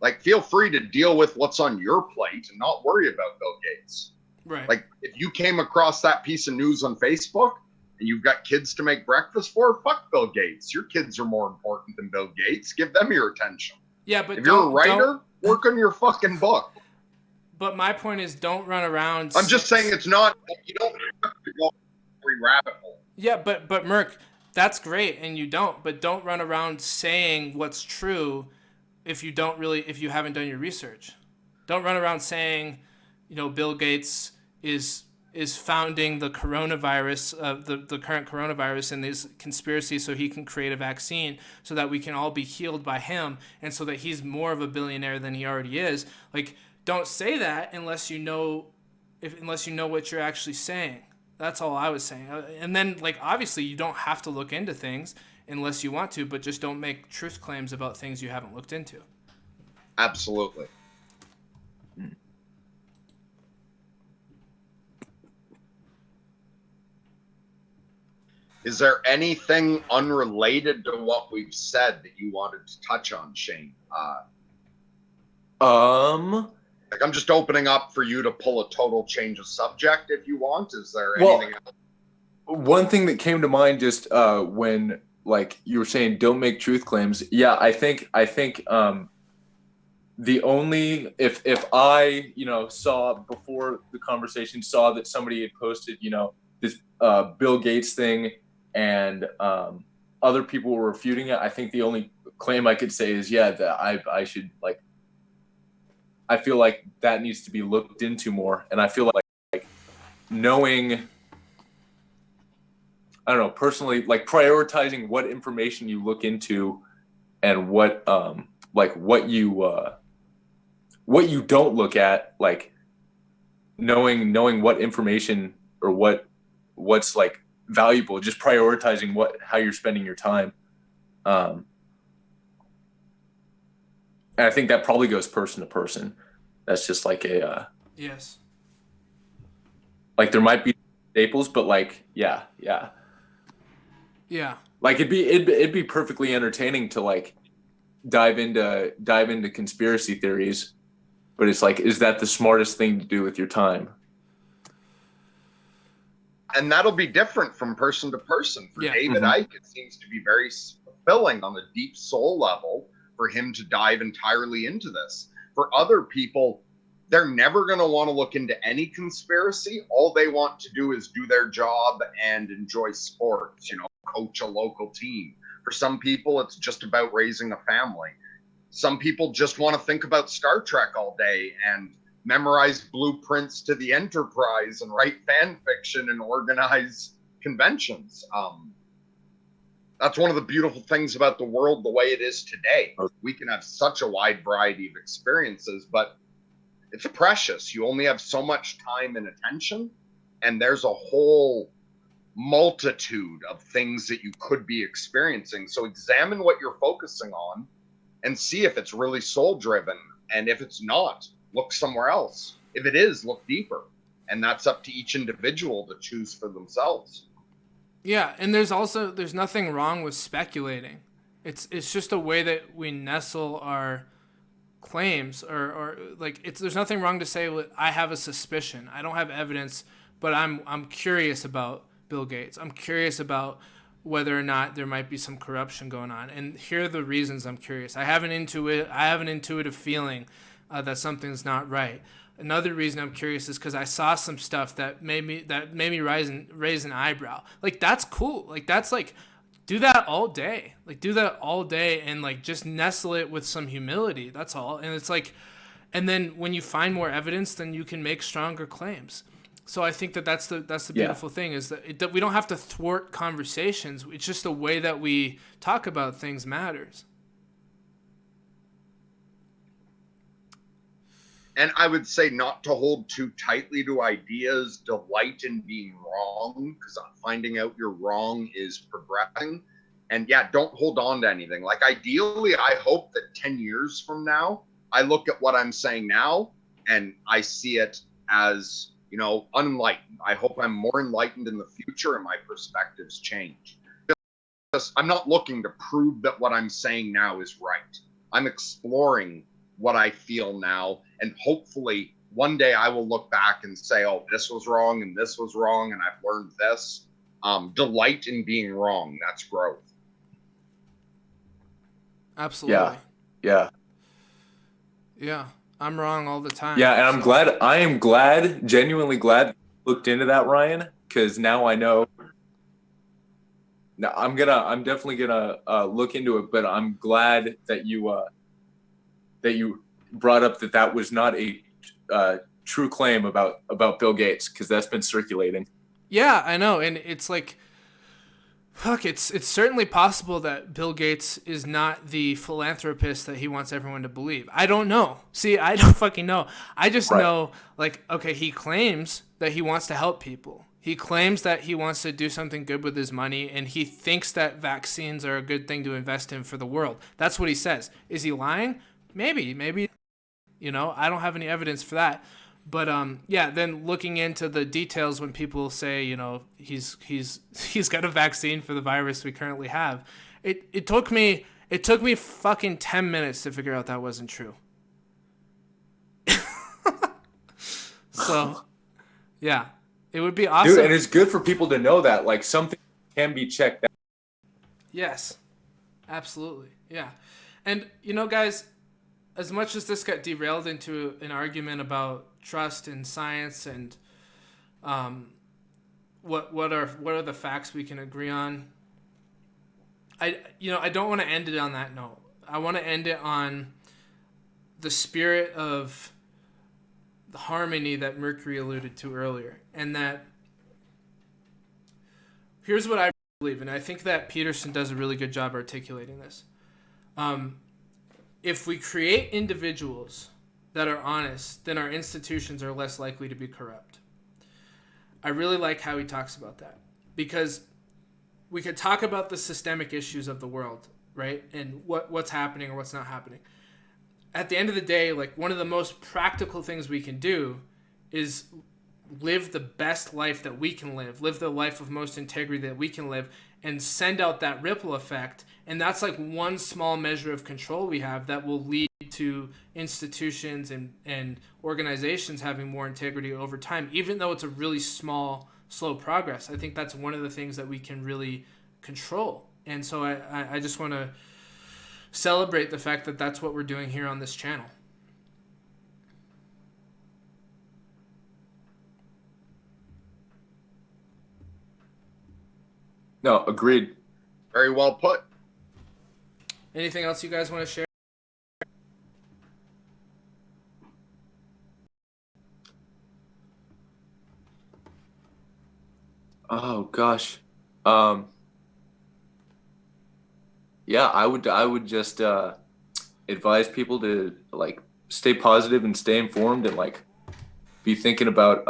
Like, feel free to deal with what's on your plate and not worry about Bill Gates. Right. Like, if you came across that piece of news on Facebook and you've got kids to make breakfast for, fuck Bill Gates. Your kids are more important than Bill Gates. Give them your attention. Yeah, but if you're a writer, work on your fucking book. But my point is, don't run around. I'm just saying it's not. You don't have to go every rabbit hole. Yeah, but Merc, that's great, and you don't. But don't run around saying what's true if you haven't done your research. Don't run around saying, Bill Gates is founding the coronavirus, the current coronavirus, and this conspiracy so he can create a vaccine so that we can all be healed by him, and so that he's more of a billionaire than he already is. Like, don't say that unless you know what you're actually saying. That's all I was saying. And then, like, obviously you don't have to look into things unless you want to, but just don't make truth claims about things you haven't looked into. Absolutely. Is there anything unrelated to what we've said that you wanted to touch on, Shane? Like, I'm just opening up for you to pull a total change of subject if you want. Is there anything else? One thing that came to mind just when like you were saying don't make truth claims. Yeah, I think the only if I saw before the conversation saw that somebody had posted this Bill Gates thing and other people were refuting it, I think the only claim I could say is that I should I feel like that needs to be looked into more, and I feel like knowing, I don't know, personally, like prioritizing what information you look into and what you don't look at, like knowing what information or what's like valuable, just prioritizing how you're spending your time. And I think that probably goes person to person. That's just like a yes. Like there might be staples, but like yeah. Like it'd be perfectly entertaining to like dive into conspiracy theories, but it's like, is that the smartest thing to do with your time? And that'll be different from person to person. For David Mm-hmm. Icke, it seems to be very fulfilling on a deep soul level for him to dive entirely into this. For other people, they're never going to want to look into any conspiracy. All they want to do is do their job and enjoy sports, coach a local team. For some people, it's just about raising a family. Some people just want to think about Star Trek all day and memorize blueprints to the Enterprise and write fan fiction and organize conventions. That's one of the beautiful things about the world the way it is today. We can have such a wide variety of experiences, but it's precious. You only have so much time and attention, and there's a whole multitude of things that you could be experiencing. So examine what you're focusing on and see if it's really soul driven And if it's not, look somewhere else. If it is, look deeper. And that's up to each individual to choose for themselves. Yeah, and there's nothing wrong with speculating. It's just a way that we nestle our claims, or like, there's nothing wrong to say, well, I have a suspicion. I don't have evidence, but I'm curious about Bill Gates. I'm curious about whether or not there might be some corruption going on. And here are the reasons I'm curious. I have an intuitive feeling that something's not right. Another reason I'm curious is because I saw some stuff that made me raise an eyebrow. Like, that's cool. Like, that's like, do that all day. Like, do that all day and like just nestle it with some humility. That's all. And it's like, and then when you find more evidence, then you can make stronger claims. So I think that's the beautiful thing, is that we don't have to thwart conversations. It's just the way that we talk about things matters. And I would say not to hold too tightly to ideas, delight in being wrong, because finding out you're wrong is progressing. And yeah, don't hold on to anything. Like, ideally, I hope that 10 years from now, I look at what I'm saying now and I see it as, unenlightened. I hope I'm more enlightened in the future and my perspectives change. I'm not looking to prove that what I'm saying now is right. I'm exploring what I feel now, and hopefully one day I will look back and say, oh, this was wrong and this was wrong, and I've learned this. Delight in being wrong. That's growth. Absolutely. Yeah. I'm wrong all the time. Yeah, and I am glad, genuinely glad you looked into that, Ryan, because now I know. Now I'm definitely gonna look into it, but I'm glad that you brought up that was not a true claim about Bill Gates, because that's been circulating. Yeah, I know, and it's like, fuck, it's certainly possible that Bill Gates is not the philanthropist that he wants everyone to believe. I don't know. See, I don't fucking know. I just know, like, okay, he claims that he wants to help people. He claims that he wants to do something good with his money, and he thinks that vaccines are a good thing to invest in for the world. That's what he says. Is he lying? Maybe. I don't have any evidence for that. But then looking into the details, when people say, he's got a vaccine for the virus we currently have, it took me fucking 10 minutes to figure out that wasn't true. So, yeah, it would be awesome. Dude, and it's good for people to know that, like, something can be checked out. Yes, absolutely. Yeah. And, guys, as much as this got derailed into an argument about trust and science and what are the facts we can agree on, I don't want to end it on that note. I want to end it on the spirit of the harmony that Mercury alluded to earlier, and that here's what I believe, and I think that Peterson does a really good job articulating this. If we create individuals that are honest, then our institutions are less likely to be corrupt. I really like how he talks about that, because we could talk about the systemic issues of the world, right? And what's happening or what's not happening. At the end of the day, like, one of the most practical things we can do is live the best life that we can live the life of most integrity that we can live, and send out that ripple effect. And that's like one small measure of control we have that will lead to institutions and organizations having more integrity over time, even though it's a really slow progress. I think that's one of the things that we can really control. And so I just want to celebrate the fact that that's what we're doing here on this channel. No, agreed. Very well put. Anything else you guys want to share? Oh gosh. Yeah, I would just advise people to, like, stay positive and stay informed, and, like, be thinking about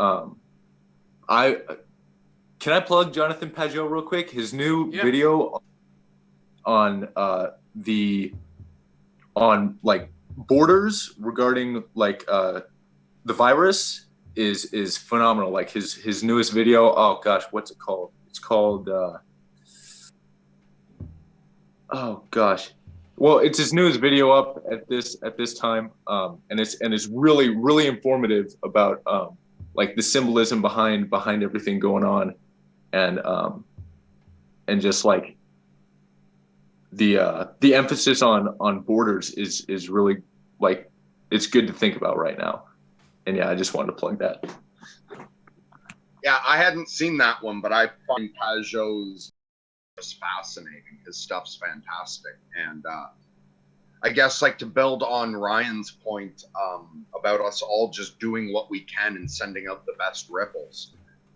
can I plug Jonathan Pageau real quick? His new video on Borders regarding like the virus is phenomenal. Like his newest video. Oh gosh, what's it called? It's called. Oh gosh. Well, it's his newest video up at this time, and it's really informative about like the symbolism behind everything going on, and just like the emphasis on borders is really like it's good to think about right now. And yeah, I just wanted to plug that. Yeah, I hadn't seen that one, but I find Pajot's just fascinating. His stuff's fantastic. And I guess like to build on Ryan's point about us all just doing what we can and sending out the best ripples.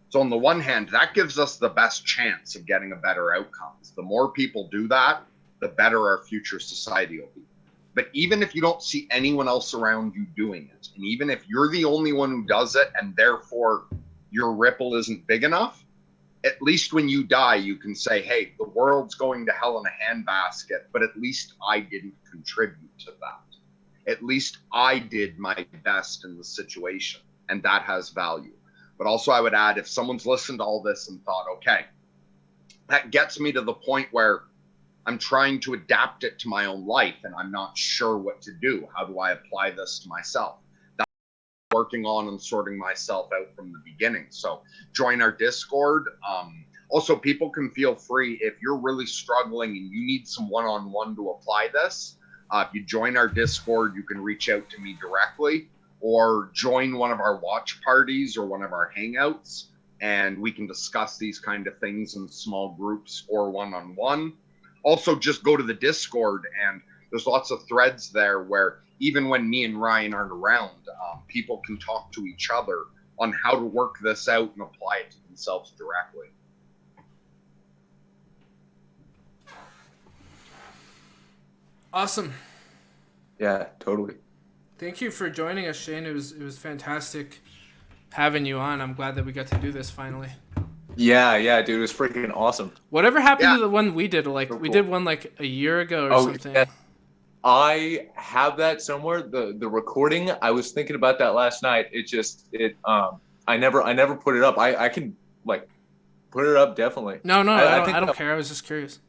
So on the one hand, that gives us the best chance of getting a better outcomes. The more people do that, the better our future society will be. But even if you don't see anyone else around you doing it, and even if you're the only one who does it and therefore your ripple isn't big enough, at least when you die, you can say, hey, the world's going to hell in a handbasket, but at least I didn't contribute to that. At least I did my best in the situation, and that has value. But also I would add, if someone's listened to all this and thought, okay, that gets me to the point where I'm trying to adapt it to my own life and I'm not sure what to do. How do I apply this to myself? That's what I'm working on and sorting myself out from the beginning. So join our Discord. Also, people can feel free if you're really struggling and you need some one-on-one to apply this. If you join our Discord, you can reach out to me directly or join one of our watch parties or one of our hangouts, and we can discuss these kind of things in small groups or one-on-one. Also, just go to the Discord, and there's lots of threads there where even when me and Ryan aren't around, people can talk to each other on how to work this out and apply it to themselves directly. Awesome. Yeah, totally. Thank you for joining us, Shane. It was fantastic having you on. I'm glad that we got to do this finally. Yeah, dude, it was freaking awesome. Whatever happened to the one we did? Like we did one like a year ago or something. Yeah. I have that somewhere. The recording. I was thinking about that last night. I never put it up. I can like put it up definitely. No, I don't care. I was just curious.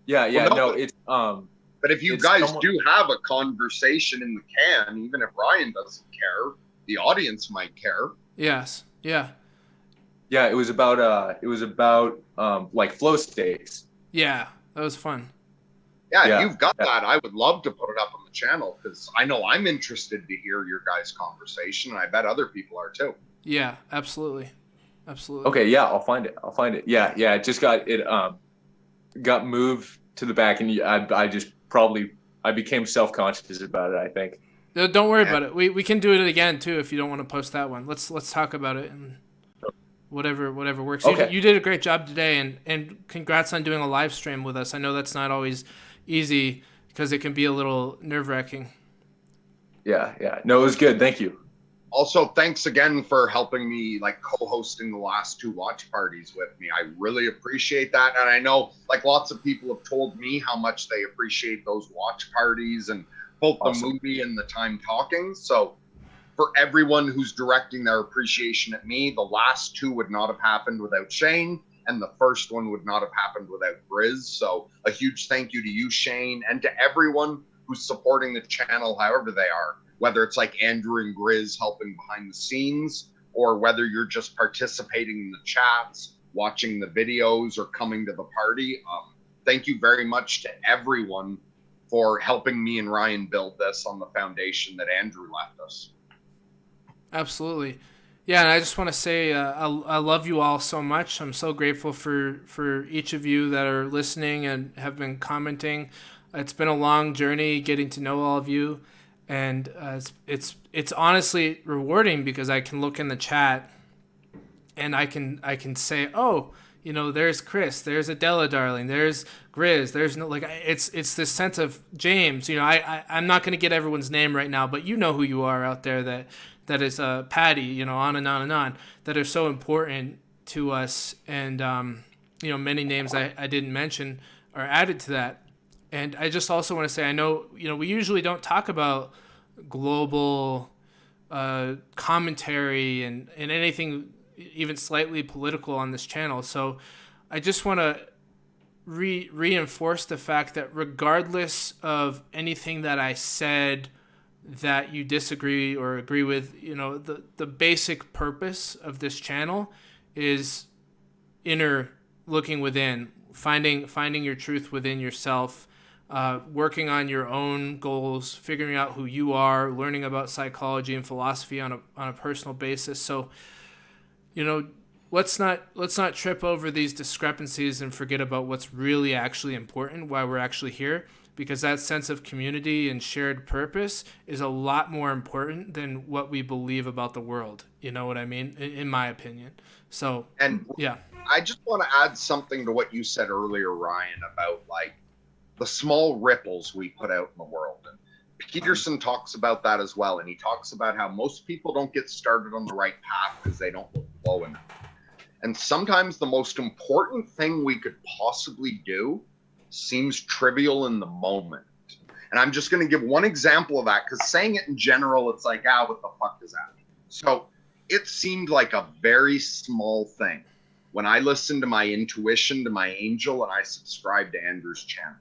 Yeah, Well, no, it's But if you guys do have a conversation in the can, even if Ryan doesn't care, the audience might care. Yes. Yeah. Yeah, it was about like flow states. Yeah, that was fun. Yeah, if you've got that, I would love to put it up on the channel because I know I'm interested to hear your guys' conversation, and I bet other people are too. Yeah, absolutely. Okay, yeah, I'll find it. Yeah, it just got moved to the back, and I became self-conscious about it, I think. No, don't worry about it. We can do it again too if you don't want to post that one. Let's talk about it and whatever works. Okay. You did a great job today, and congrats on doing a live stream with us. I know that's not always easy because it can be a little nerve-wracking. Yeah. No, it was good. Thank you. Also, thanks again for helping me like co-hosting the last two watch parties with me. I really appreciate that. And I know like lots of people have told me how much they appreciate those watch parties and both the movie and the time talking. So for everyone who's directing their appreciation at me, the last two would not have happened without Shane, and the first one would not have happened without Grizz. So a huge thank you to you, Shane, and to everyone who's supporting the channel however they are. Whether it's like Andrew and Grizz helping behind the scenes, or whether you're just participating in the chats, watching the videos, or coming to the party. Thank you very much to everyone for helping me and Ryan build this on the foundation that Andrew left us. Absolutely. Yeah, and I just want to say I love you all so much. I'm so grateful for each of you that are listening and have been commenting. It's been a long journey getting to know all of you. And it's honestly rewarding because I can look in the chat and I can say, oh, there's Chris, there's Adela, darling, there's Grizz, there's it's this sense of James. I'm not going to get everyone's name right now, but you know who you are out there that is Patty, on and on and on, that are so important to us. And many names I didn't mention are added to that. And I just also want to say, I know, we usually don't talk about global commentary and anything even slightly political on this channel. So I just want to reinforce the fact that regardless of anything that I said that you disagree or agree with, the basic purpose of this channel is inner looking within, finding your truth within yourself, working on your own goals, figuring out who you are, learning about psychology and philosophy on a personal basis. So, let's not trip over these discrepancies and forget about what's really actually important, why we're actually here, because that sense of community and shared purpose is a lot more important than what we believe about the world. You know what I mean? In my opinion. So, And yeah. I just want to add something to what you said earlier, Ryan, about like the small ripples we put out in the world. And Peterson talks about that as well. And he talks about how most people don't get started on the right path because they don't look low enough. And sometimes the most important thing we could possibly do seems trivial in the moment. And I'm just going to give one example of that, because saying it in general, it's like, what the fuck does that mean? So it seemed like a very small thing when I listened to my intuition, to my angel, and I subscribed to Andrew's channel.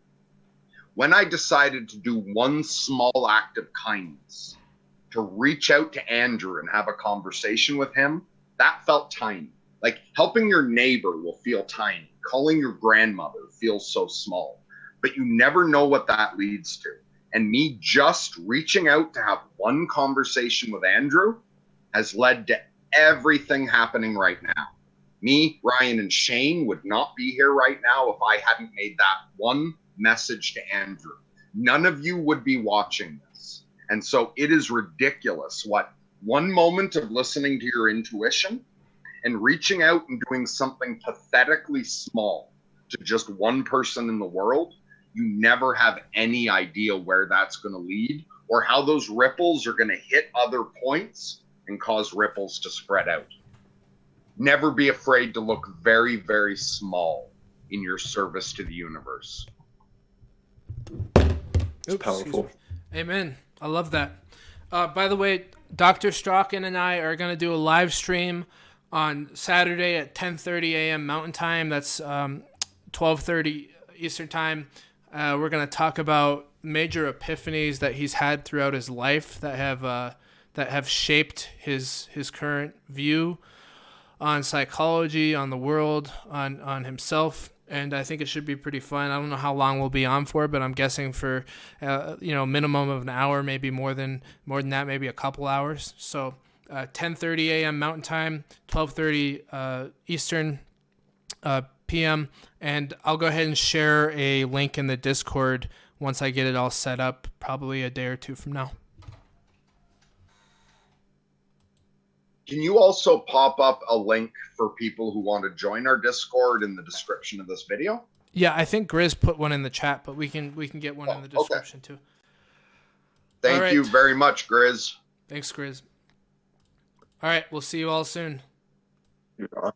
When I decided to do one small act of kindness, to reach out to Andrew and have a conversation with him, that felt tiny. Like helping your neighbor will feel tiny. Calling your grandmother feels so small, but you never know what that leads to. And me just reaching out to have one conversation with Andrew has led to everything happening right now. Me, Ryan, and Shane would not be here right now if I hadn't made that one message to Andrew. None of you would be watching this. And so it is ridiculous what one moment of listening to your intuition and reaching out and doing something pathetically small to just one person in the world, you never have any idea where that's going to lead or how those ripples are going to hit other points and cause ripples to spread out. Never be afraid to look very, very small in your service to the universe. It's powerful. Amen. I love that. By the way, Dr. Strachan and I are going to do a live stream on Saturday at 10:30 a.m. Mountain Time. That's 12:30 Eastern Time. We're going to talk about major epiphanies that he's had throughout his life that have shaped his current view on psychology, on the world, on himself. And I think it should be pretty fun. I don't know how long we'll be on for, but I'm guessing for minimum of an hour, maybe more than that, maybe a couple hours. So 10:30 a.m. Mountain Time, 12:30 Eastern p.m. And I'll go ahead and share a link in the Discord once I get it all set up, probably a day or two from now. Can you also pop up a link for people who want to join our Discord in the description of this video? Yeah, I think Grizz put one in the chat, but we can get one in the description too. Thank you very much, Grizz. Thanks, Grizz. All right, we'll see you all soon. Yeah.